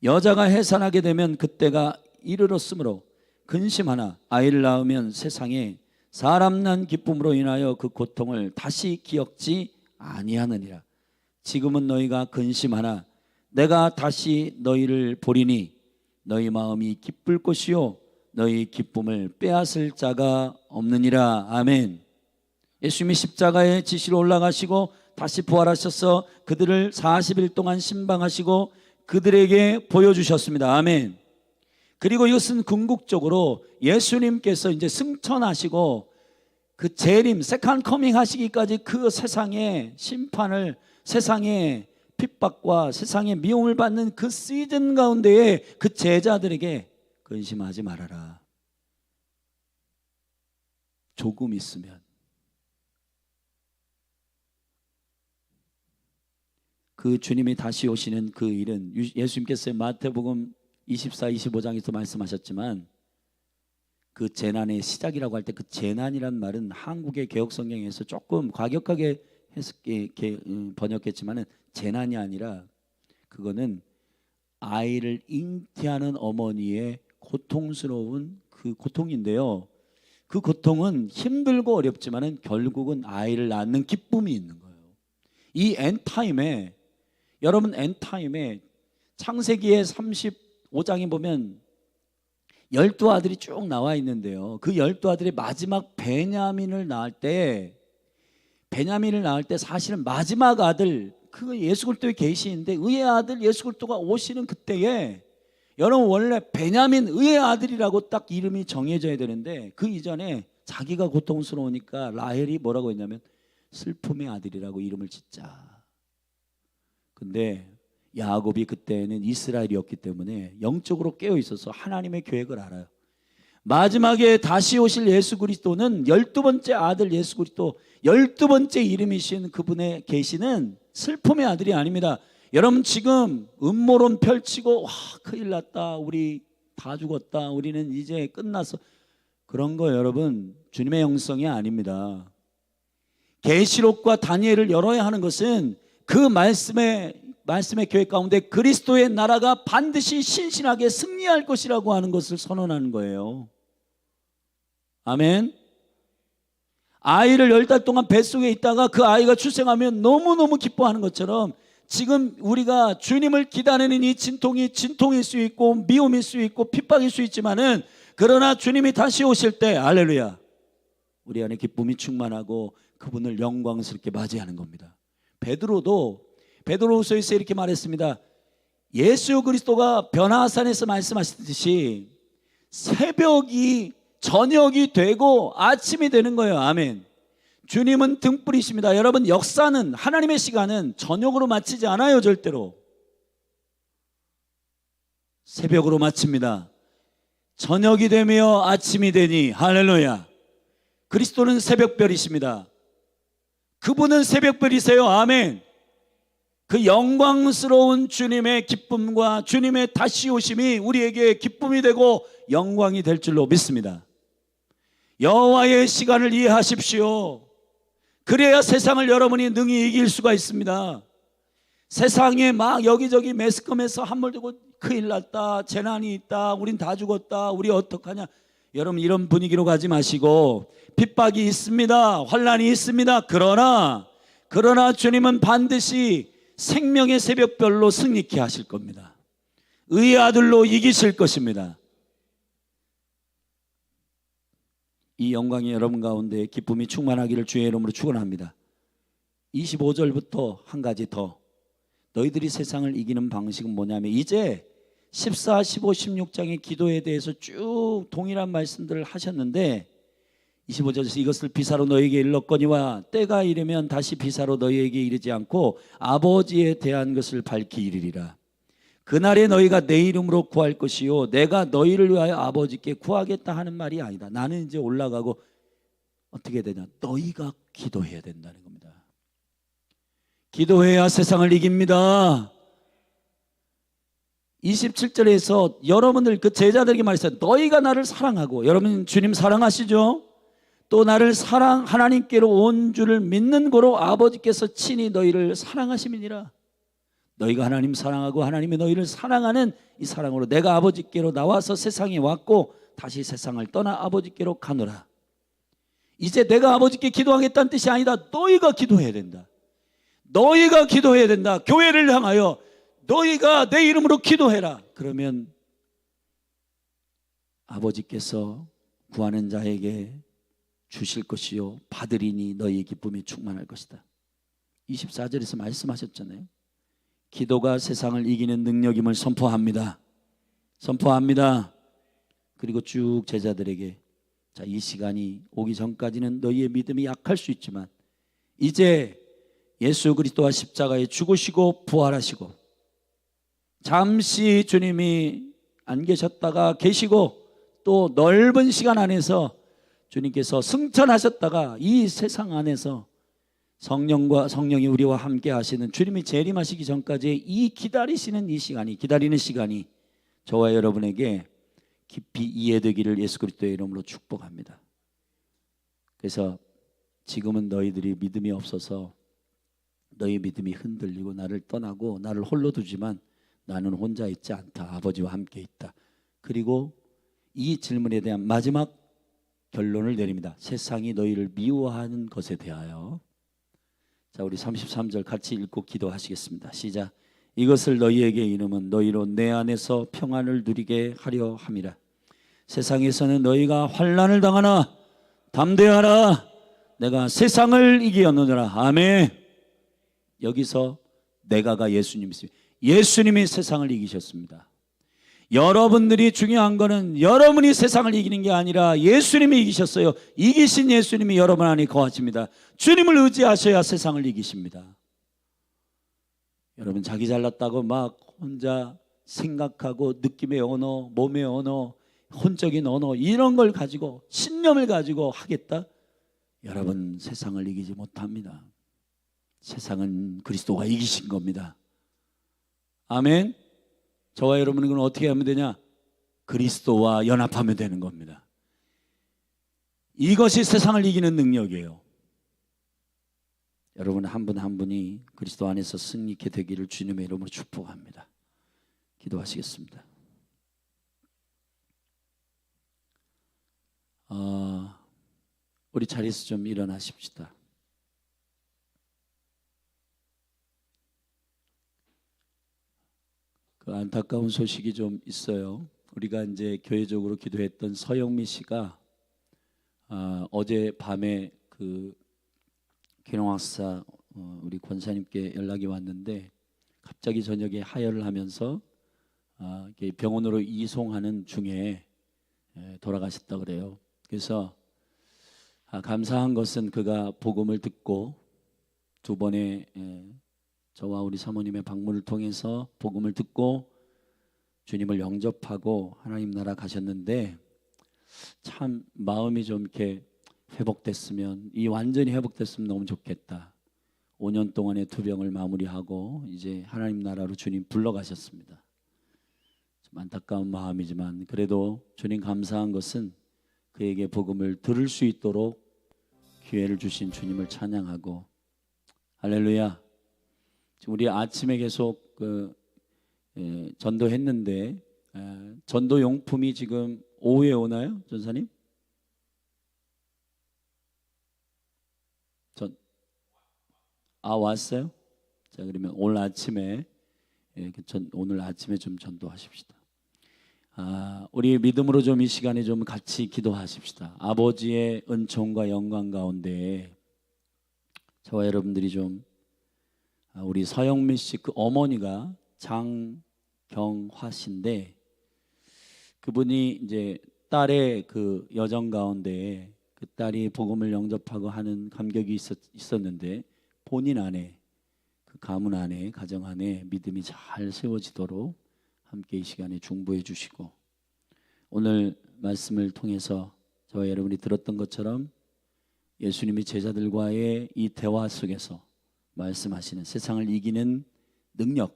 여자가 해산하게 되면 그때가 이르렀으므로 근심하나 아이를 낳으면 세상에 사람 난 기쁨으로 인하여 그 고통을 다시 기억지 아니하느니라. 지금은 너희가 근심하나 내가 다시 너희를 보리니 너희 마음이 기쁠 것이요 너희 기쁨을 빼앗을 자가 없느니라. 아멘. 예수님이 십자가에 지시로 올라가시고 다시 부활하셔서 그들을 40일 동안 신방하시고 그들에게 보여주셨습니다. 아멘. 그리고 이것은 궁극적으로 예수님께서 이제 승천하시고 그 재림, 세컨 커밍 하시기까지 그 세상의 심판을, 세상의 핍박과 세상의 미움을 받는 그 시즌 가운데에 그 제자들에게 근심하지 말아라. 조금 있으면 그 주님이 다시 오시는 그 일은 예수님께서 마태복음 24, 25장에서 말씀하셨지만 그 재난의 시작이라고 할 때 그 재난이란 말은 한국의 개혁성경에서 조금 과격하게 번역했지만은 재난이 아니라 그거는 아이를 잉태하는 어머니의 고통스러운 그 고통인데요. 그 고통은 힘들고 어렵지만은 결국은 아이를 낳는 기쁨이 있는 거예요. 이 엔타임에 여러분 엔타임에 창세기의 35장에 보면 12아들이 쭉 나와 있는데요. 그 12아들이 마지막 베냐민을 낳을 때 사실은 마지막 아들 그 예수 그리스도의 계시인데 의의 아들 예수 그리스도가 오시는 그때에 여러분 원래 베냐민 의의 아들이라고 딱 이름이 정해져야 되는데 그 이전에 자기가 고통스러우니까 라헬이 뭐라고 했냐면 슬픔의 아들이라고 이름을 짓자. 근데 야곱이 그때는 이스라엘이었기 때문에 영적으로 깨어 있어서 하나님의 계획을 알아요. 마지막에 다시 오실 예수 그리스도는 12번째 아들 예수 그리스도 12번째 이름이신 그분의 계시는 슬픔의 아들이 아닙니다. 여러분 지금 음모론 펼치고 와 큰일 났다 우리 다 죽었다 우리는 이제 끝났어 그런 거 여러분 주님의 영성이 아닙니다. 계시록과 다니엘을 열어야 하는 것은 그 말씀의 계획 가운데 그리스도의 나라가 반드시 신실하게 승리할 것이라고 하는 것을 선언하는 거예요. 아멘. 아이를 10달 동안 뱃속에 있다가 그 아이가 출생하면 너무너무 기뻐하는 것처럼 지금 우리가 주님을 기다리는 이 진통이 진통일 수 있고 미움일 수 있고 핍박일 수 있지만은, 그러나 주님이 다시 오실 때 할렐루야, 우리 안에 기쁨이 충만하고 그분을 영광스럽게 맞이하는 겁니다. 베드로도 베드로후서에서 이렇게 말했습니다. 예수 그리스도가 변화산에서 말씀하셨듯이 새벽이 저녁이 되고 아침이 되는 거예요. 아멘. 주님은 등불이십니다. 여러분, 역사는, 하나님의 시간은 저녁으로 마치지 않아요. 절대로 새벽으로 마칩니다. 저녁이 되며 아침이 되니 할렐루야. 그리스도는 새벽별이십니다. 그분은 새벽별이세요. 아멘. 그 영광스러운 주님의 기쁨과 주님의 다시 오심이 우리에게 기쁨이 되고 영광이 될 줄로 믿습니다. 여호와의 시간을 이해하십시오. 그래야 세상을 여러분이 능히 이길 수가 있습니다. 세상에 막 여기저기 매스컴에서 함몰되고 큰일 났다, 재난이 있다, 우린 다 죽었다, 우리 어떡하냐, 여러분 이런 분위기로 가지 마시고, 핍박이 있습니다, 환난이 있습니다. 그러나 주님은 반드시 생명의 새벽별로 승리케 하실 겁니다. 의의 아들로 이기실 것입니다. 이 영광이 여러분 가운데 기쁨이 충만하기를 주의 이름으로 축원합니다. 25절부터 한 가지 더, 너희들이 세상을 이기는 방식은 뭐냐면, 이제 14, 15, 16장의 기도에 대해서 쭉 동일한 말씀들을 하셨는데 25절에서 이것을 비사로 너희에게 일렀거니와 때가 이르면 다시 비사로 너희에게 이르지 않고 아버지에 대한 것을 밝히 이르리라. 그날에 너희가 내 이름으로 구할 것이요 내가 너희를 위하여 아버지께 구하겠다 하는 말이 아니다. 나는 이제 올라가고 어떻게 되냐, 너희가 기도해야 된다는 겁니다. 기도해야 세상을 이깁니다. 27절에서 여러분들 그 제자들에게 말했어요. 너희가 나를 사랑하고, 여러분 주님 사랑하시죠? 또 나를 하나님께로 온 줄을 믿는 고로 아버지께서 친히 너희를 사랑하심이니라. 너희가 하나님 사랑하고 하나님이 너희를 사랑하는 이 사랑으로 내가 아버지께로 나와서 세상에 왔고 다시 세상을 떠나 아버지께로 가노라. 이제 내가 아버지께 기도하겠다는 뜻이 아니다. 너희가 기도해야 된다. 너희가 기도해야 된다. 교회를 향하여 너희가 내 이름으로 기도해라. 그러면 아버지께서 구하는 자에게 주실 것이요 받으리니 너희의 기쁨이 충만할 것이다. 24절에서 말씀하셨잖아요. 기도가 세상을 이기는 능력임을 선포합니다. 선포합니다. 그리고 쭉 제자들에게, 자, 이 시간이 오기 전까지는 너희의 믿음이 약할 수 있지만 이제 예수 그리스도와 십자가에 죽으시고 부활하시고 잠시 주님이 안 계셨다가 계시고 또 넓은 시간 안에서 주님께서 승천하셨다가 이 세상 안에서 성령이 우리와 함께 하시는, 주님이 재림하시기 전까지 이 기다리시는 이 시간이, 기다리는 시간이 저와 여러분에게 깊이 이해되기를 예수 그리스도의 이름으로 축복합니다. 그래서 지금은 너희들이 믿음이 없어서 너희 믿음이 흔들리고 나를 떠나고 나를 홀로 두지만 나는 혼자 있지 않다. 아버지와 함께 있다. 그리고 이 질문에 대한 마지막 결론을 내립니다. 세상이 너희를 미워하는 것에 대하여. 자, 우리 33절 같이 읽고 기도하시겠습니다. 시작. 이것을 너희에게 이름은 너희로 내 안에서 평안을 누리게 하려 함이라. 세상에서는 너희가 환난을 당하나 담대하라. 내가 세상을 이기었느니라. 아멘. 여기서 내가가 예수님이십니다. 예수님이 세상을 이기셨습니다. 여러분들이 중요한 거는 여러분이 세상을 이기는 게 아니라 예수님이 이기셨어요. 이기신 예수님이 여러분 안에 거하십니다. 주님을 의지하셔야 세상을 이기십니다. 여러분 자기 잘났다고 막 혼자 생각하고 느낌의 언어, 몸의 언어, 혼적인 언어 이런 걸 가지고 신념을 가지고 하겠다? 여러분 세상을 이기지 못합니다. 세상은 그리스도가 이기신 겁니다. 아멘. 저와 여러분은 그건 어떻게 하면 되냐? 그리스도와 연합하면 되는 겁니다. 이것이 세상을 이기는 능력이에요. 여러분 한 분 한 분이 그리스도 안에서 승리케 되기를 주님의 이름으로 축복합니다. 기도하시겠습니다. 우리 자리에서 좀 일어나십시다. 그 안타까운 소식이 좀 있어요. 우리가 이제 교회적으로 기도했던 서영미 씨가 어제 밤에 그 기농학사 우리 권사님께 연락이 왔는데 갑자기 저녁에 하혈을 하면서 이렇게 병원으로 이송하는 중에 돌아가셨다 그래요. 그래서 감사한 것은 그가 복음을 듣고 두 번의 저와 우리 사모님의 방문을 통해서 복음을 듣고 주님을 영접하고 하나님 나라 가셨는데 참 마음이 좀 이렇게 회복됐으면 완전히 회복됐으면 너무 좋겠다. 5년 동안의 투병을 마무리하고 이제 하나님 나라로 주님 불러가셨습니다. 좀 안타까운 마음이지만 그래도 주님 감사한 것은 그에게 복음을 들을 수 있도록 기회를 주신 주님을 찬양하고 할렐루야. 지금 우리 아침에 계속 전도했는데 전도 용품이 지금 오후에 오나요, 전사님? 왔어요? 자, 그러면 오늘 아침에 오늘 아침에 좀 전도하십시다. 우리 믿음으로 좀 이 시간에 좀 같이 기도하십시다. 아버지의 은총과 영광 가운데 저와 여러분들이 좀 우리 서영미 씨 그 어머니가 장경화 씨인데 그분이 이제 딸의 그 여정 가운데 그 딸이 복음을 영접하고 하는 감격이 있었는데 본인 안에 그 가문 안에 가정 안에 믿음이 잘 세워지도록 함께 이 시간에 중보해 주시고 오늘 말씀을 통해서 저와 여러분이 들었던 것처럼 예수님이 제자들과의 이 대화 속에서 말씀하시는 세상을 이기는 능력,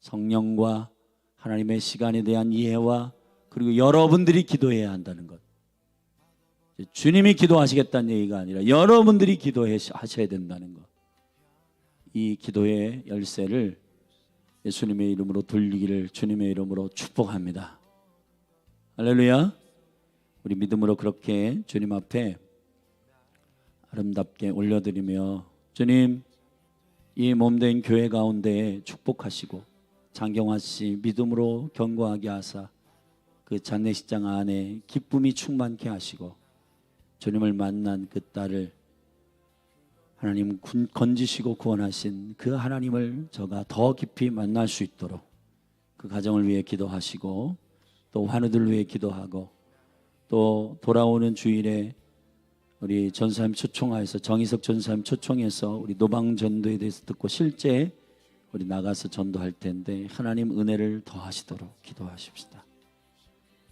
성령과 하나님의 시간에 대한 이해와 그리고 여러분들이 기도해야 한다는 것. 주님이 기도하시겠다는 얘기가 아니라 여러분들이 기도하셔야 된다는 것. 이 기도의 열쇠를 예수님의 이름으로 돌리기를 주님의 이름으로 축복합니다. 할렐루야. 우리 믿음으로 그렇게 주님 앞에 아름답게 올려드리며 주님 이 몸된 교회 가운데 축복하시고 장경화 씨 믿음으로 견고하게 하사 그 장례식장 안에 기쁨이 충만케 하시고 주님을 만난 그 딸을 하나님 건지시고 구원하신 그 하나님을 저가 더 깊이 만날 수 있도록 그 가정을 위해 기도하시고 또 환우들을 위해 기도하고 또 돌아오는 주일에 우리 전사님 초청하여서 정희석 전사님 초청해서 우리 노방 전도에 대해서 듣고 실제 우리 나가서 전도할 텐데 하나님 은혜를 더하시도록 기도하십시다.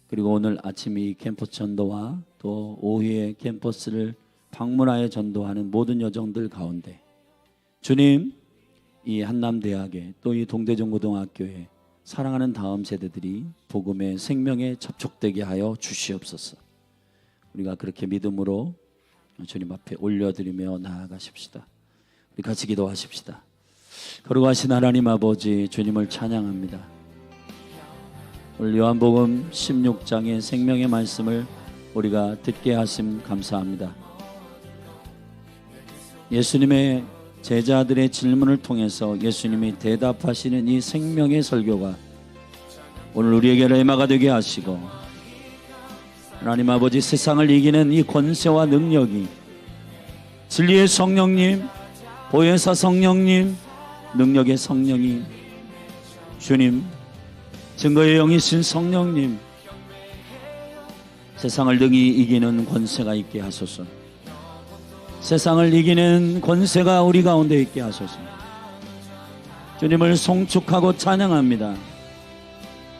그리고 오늘 아침 이 캠퍼스 전도와 또 오후에 캠퍼스를 방문하여 전도하는 모든 여정들 가운데 주님 이 한남대학에 또 이 동대전고등학교에 사랑하는 다음 세대들이 복음의 생명에 접촉되게 하여 주시옵소서. 우리가 그렇게 믿음으로 주님 앞에 올려드리며 나아가십시다. 우리 같이 기도하십시다. 거룩하신 하나님 아버지 주님을 찬양합니다. 오늘 요한복음 16장의 생명의 말씀을 우리가 듣게 하심 감사합니다. 예수님의 제자들의 질문을 통해서 예수님이 대답하시는 이 생명의 설교가 오늘 우리에게 레마가 되게 하시고 하나님 아버지 세상을 이기는 이 권세와 능력이 진리의 성령님, 보혜사 성령님, 능력의 성령이 주님, 증거의 영이신 성령님 세상을 능히 이기는 권세가 있게 하소서. 세상을 이기는 권세가 우리 가운데 있게 하소서. 주님을 송축하고 찬양합니다.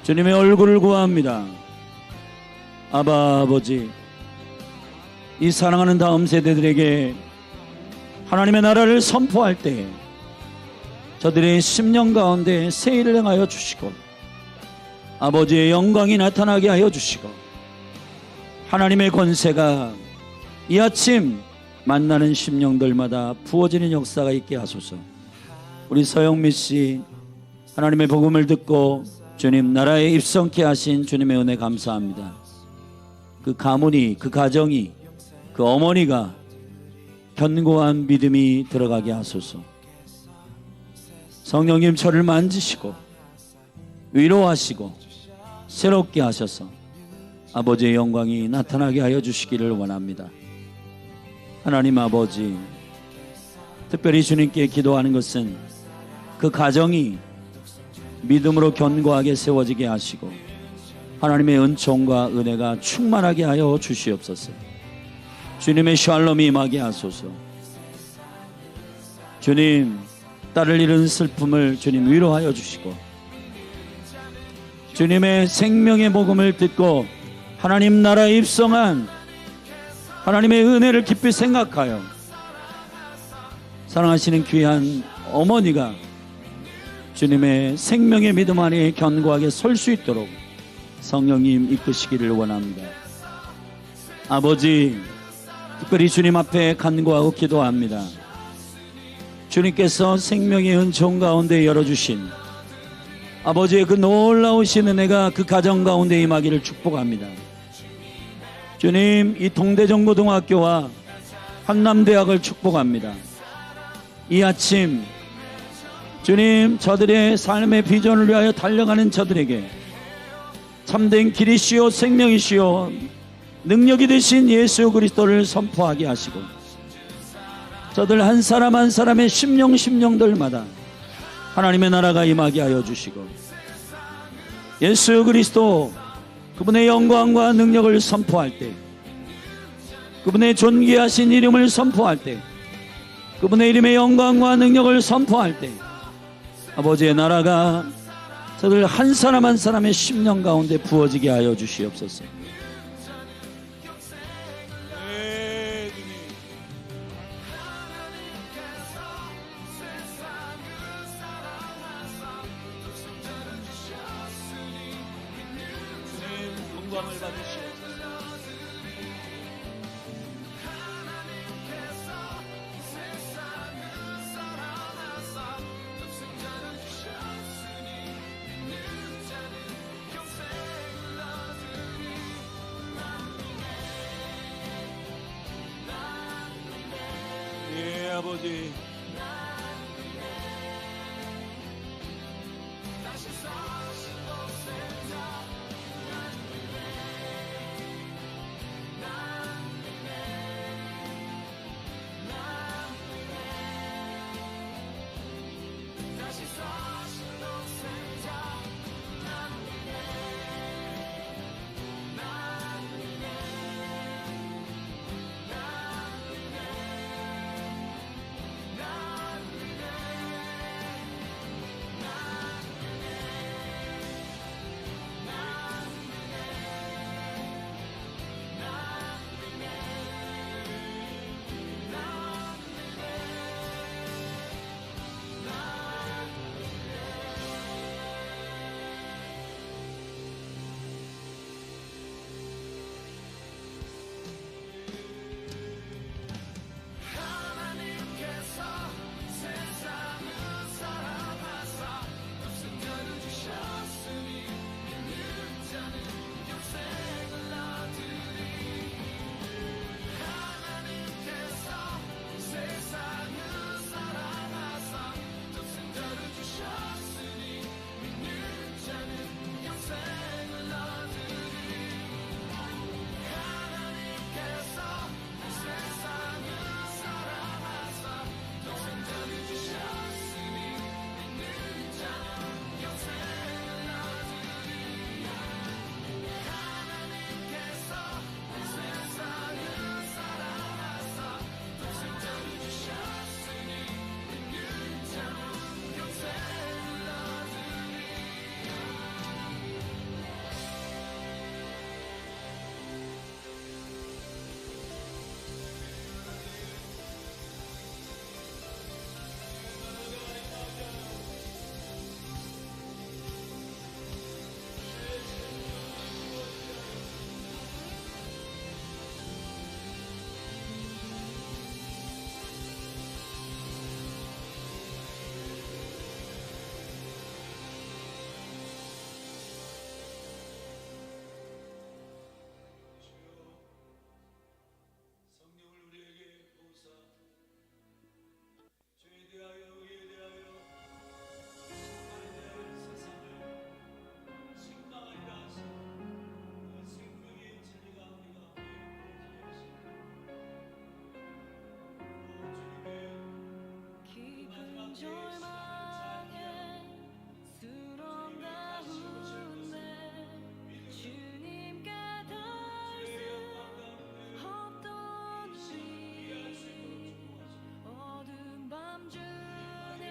주님의 얼굴을 구합니다. 아버지, 이 사랑하는 다음 세대들에게 하나님의 나라를 선포할 때에 저들의 심령 가운데 세일을 행하여 주시고 아버지의 영광이 나타나게 하여 주시고 하나님의 권세가 이 아침 만나는 심령들마다 부어지는 역사가 있게 하소서. 우리 서영미 씨 하나님의 복음을 듣고 주님 나라에 입성케 하신 주님의 은혜 감사합니다. 그 가문이, 그 가정이, 그 어머니가 견고한 믿음이 들어가게 하소서. 성령님 저를 만지시고 위로하시고 새롭게 하셔서 아버지의 영광이 나타나게 하여 주시기를 원합니다. 하나님 아버지, 특별히 주님께 기도하는 것은 그 가정이 믿음으로 견고하게 세워지게 하시고 하나님의 은총과 은혜가 충만하게 하여 주시옵소서. 주님의 샬롬이 임하게 하소서. 주님, 딸을 잃은 슬픔을 주님 위로하여 주시고 주님의 생명의 복음을 듣고 하나님 나라에 입성한 하나님의 은혜를 깊이 생각하여 사랑하시는 귀한 어머니가 주님의 생명의 믿음 안에 견고하게 설 수 있도록 성령님 이끄시기를 원합니다. 아버지, 특별히 주님 앞에 간구하고 기도합니다. 주님께서 생명의 은총 가운데 열어주신 아버지의 그 놀라우신 은혜가 그 가정 가운데 임하기를 축복합니다. 주님, 이 동대전고등학교와 한남대학을 축복합니다. 이 아침 주님, 저들의 삶의 비전을 위하여 달려가는 저들에게 참된 길이시요 생명이시요 능력이 되신 예수 그리스도를 선포하게 하시고 저들 한 사람 한 사람의 심령들마다 하나님의 나라가 임하게 하여 주시고 예수 그리스도 그분의 영광과 능력을 선포할 때, 그분의 존귀하신 이름을 선포할 때, 그분의 이름의 영광과 능력을 선포할 때 아버지의 나라가 저들 한 사람 한 사람의 심령 가운데 부어지게 하여 주시옵소서. 영광을 받으시옵소서. 예, 아버지. 절망의 수렁 가운데 주님께 닿을 수 없던 우리 어두운 밤 중에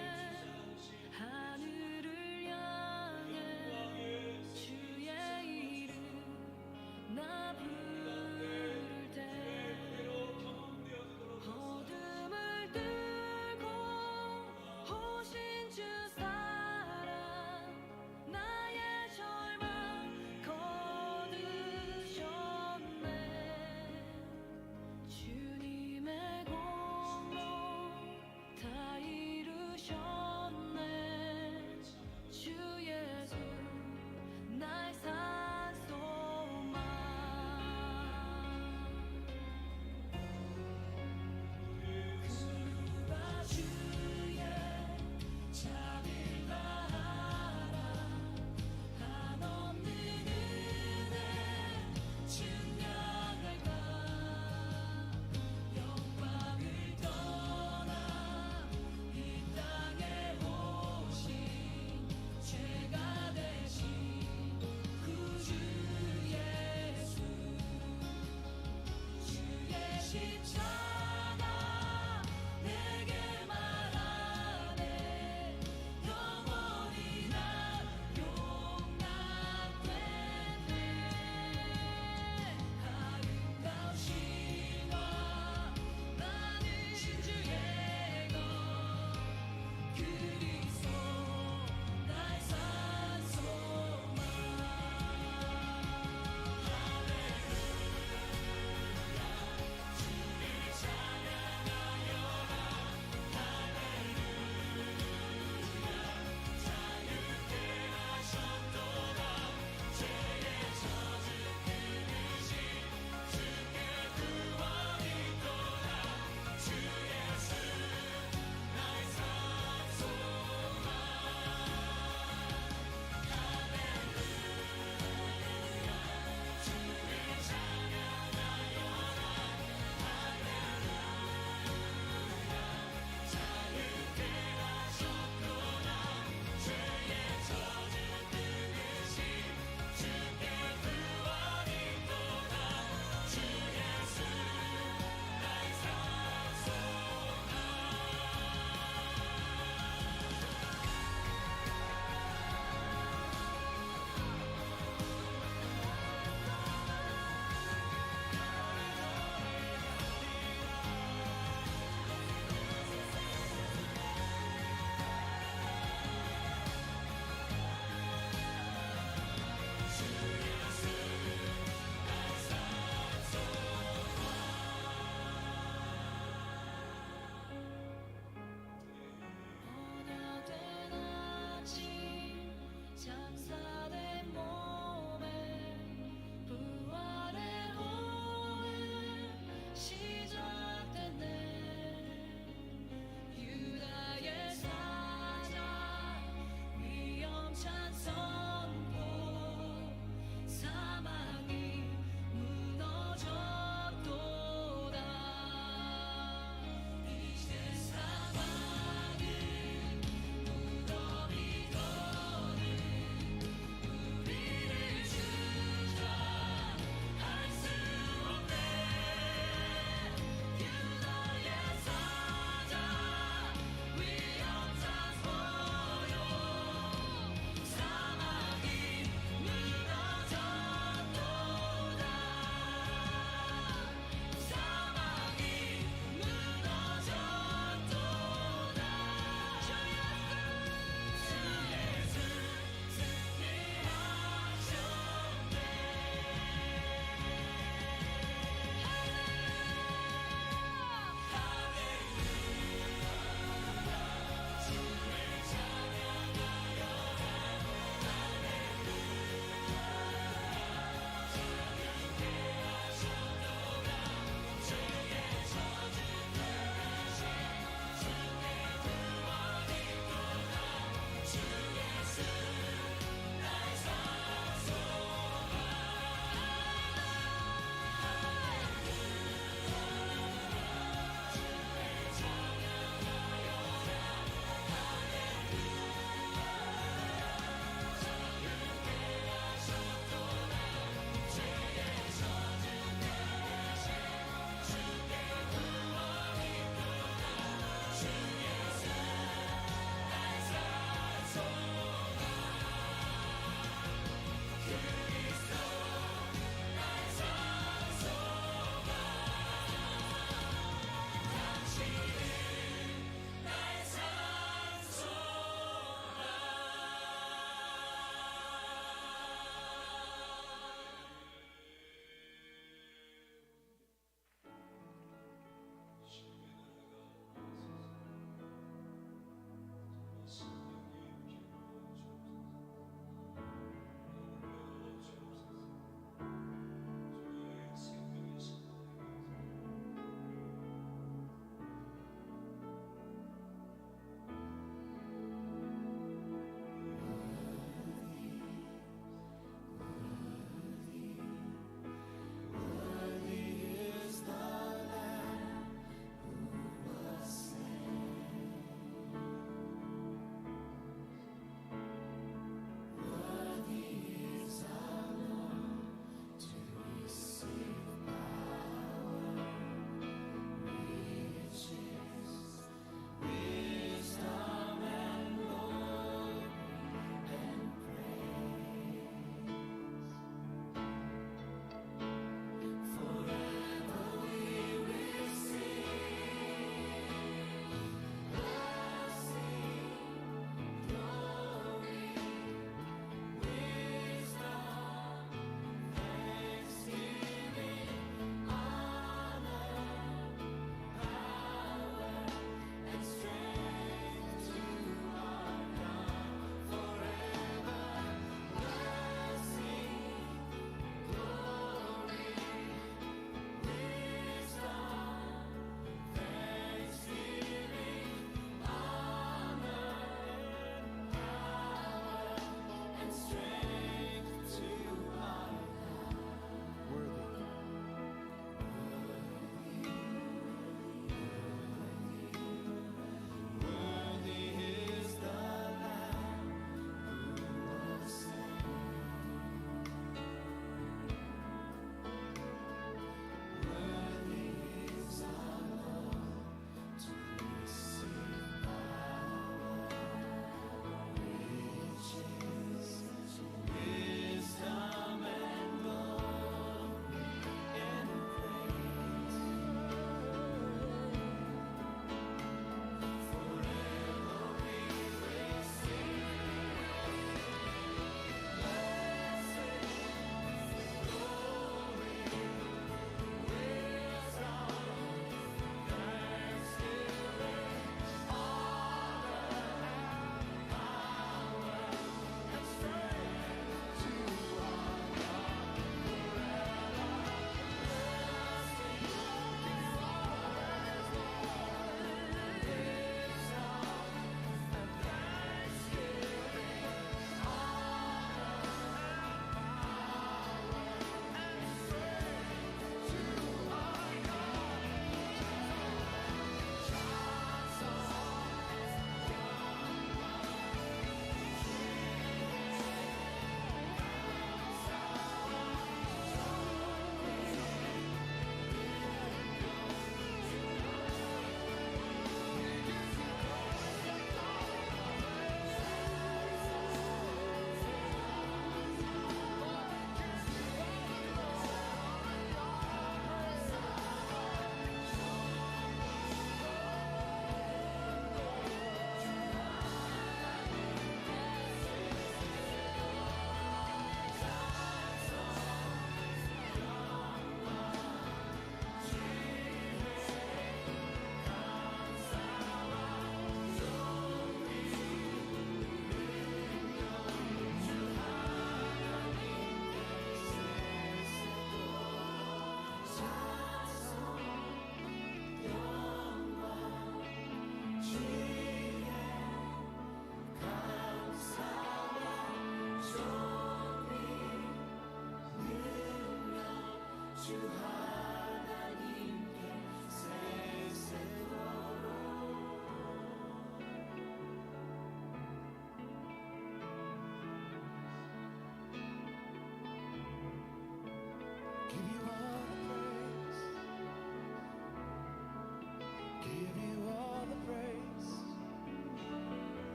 하늘을 향해 주의 이름 나 부를 때 어둠을 뚫고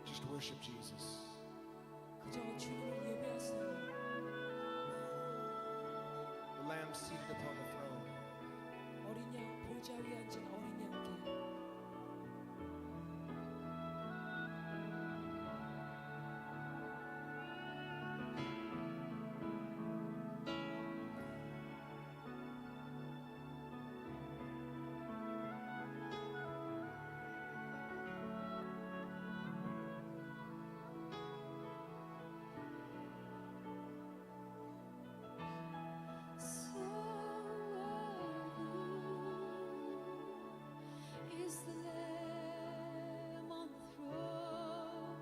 Just worship Jesus. 그저 주님을 예배하세요. The Lamb seated upon the throne. 어린 양 보좌 위에 앉은 어린 양께 Is the Lamb on the throne?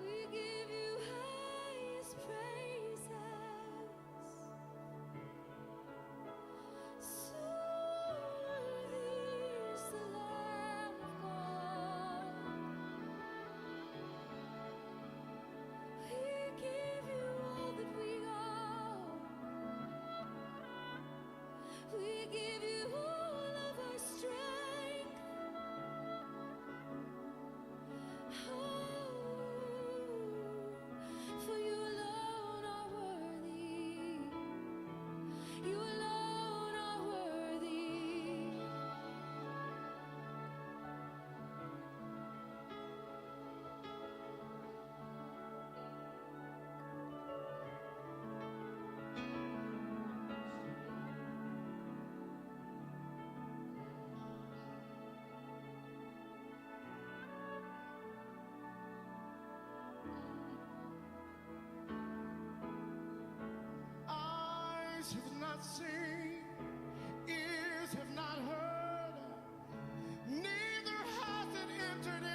We give you highest praises. So worthy is the Lamb of God. We give you all that we are. We give you all of our strength. Oh, for you alone are worthy. You alone are worthy. Eyes have not seen, ears have not heard, neither has it entered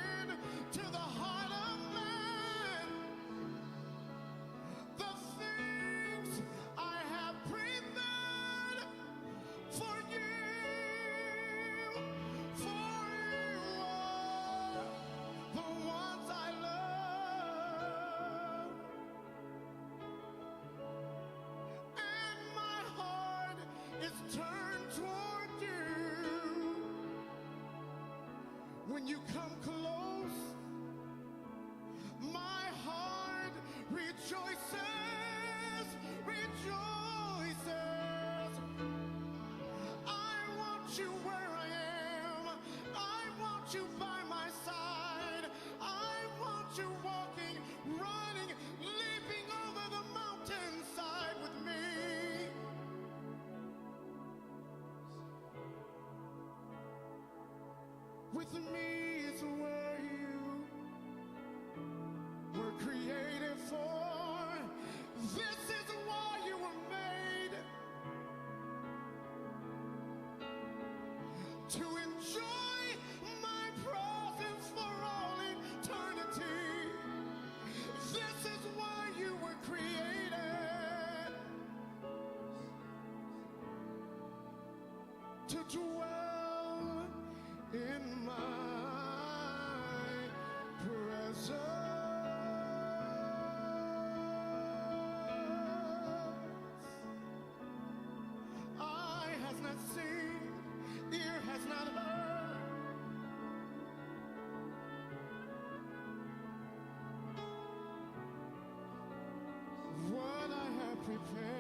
into the heart of man. The things I have prepared when you come close, my heart rejoices, rejoices. I want you where I am. I want you by my side. I want you walking, running, leaping over the mountainside with me. With me is where you were created for. This is why you were made, to enjoy my presence for all eternity. This is why you were created, to dwell in my presence. Eye has not seen, ear has not heard what I have prepared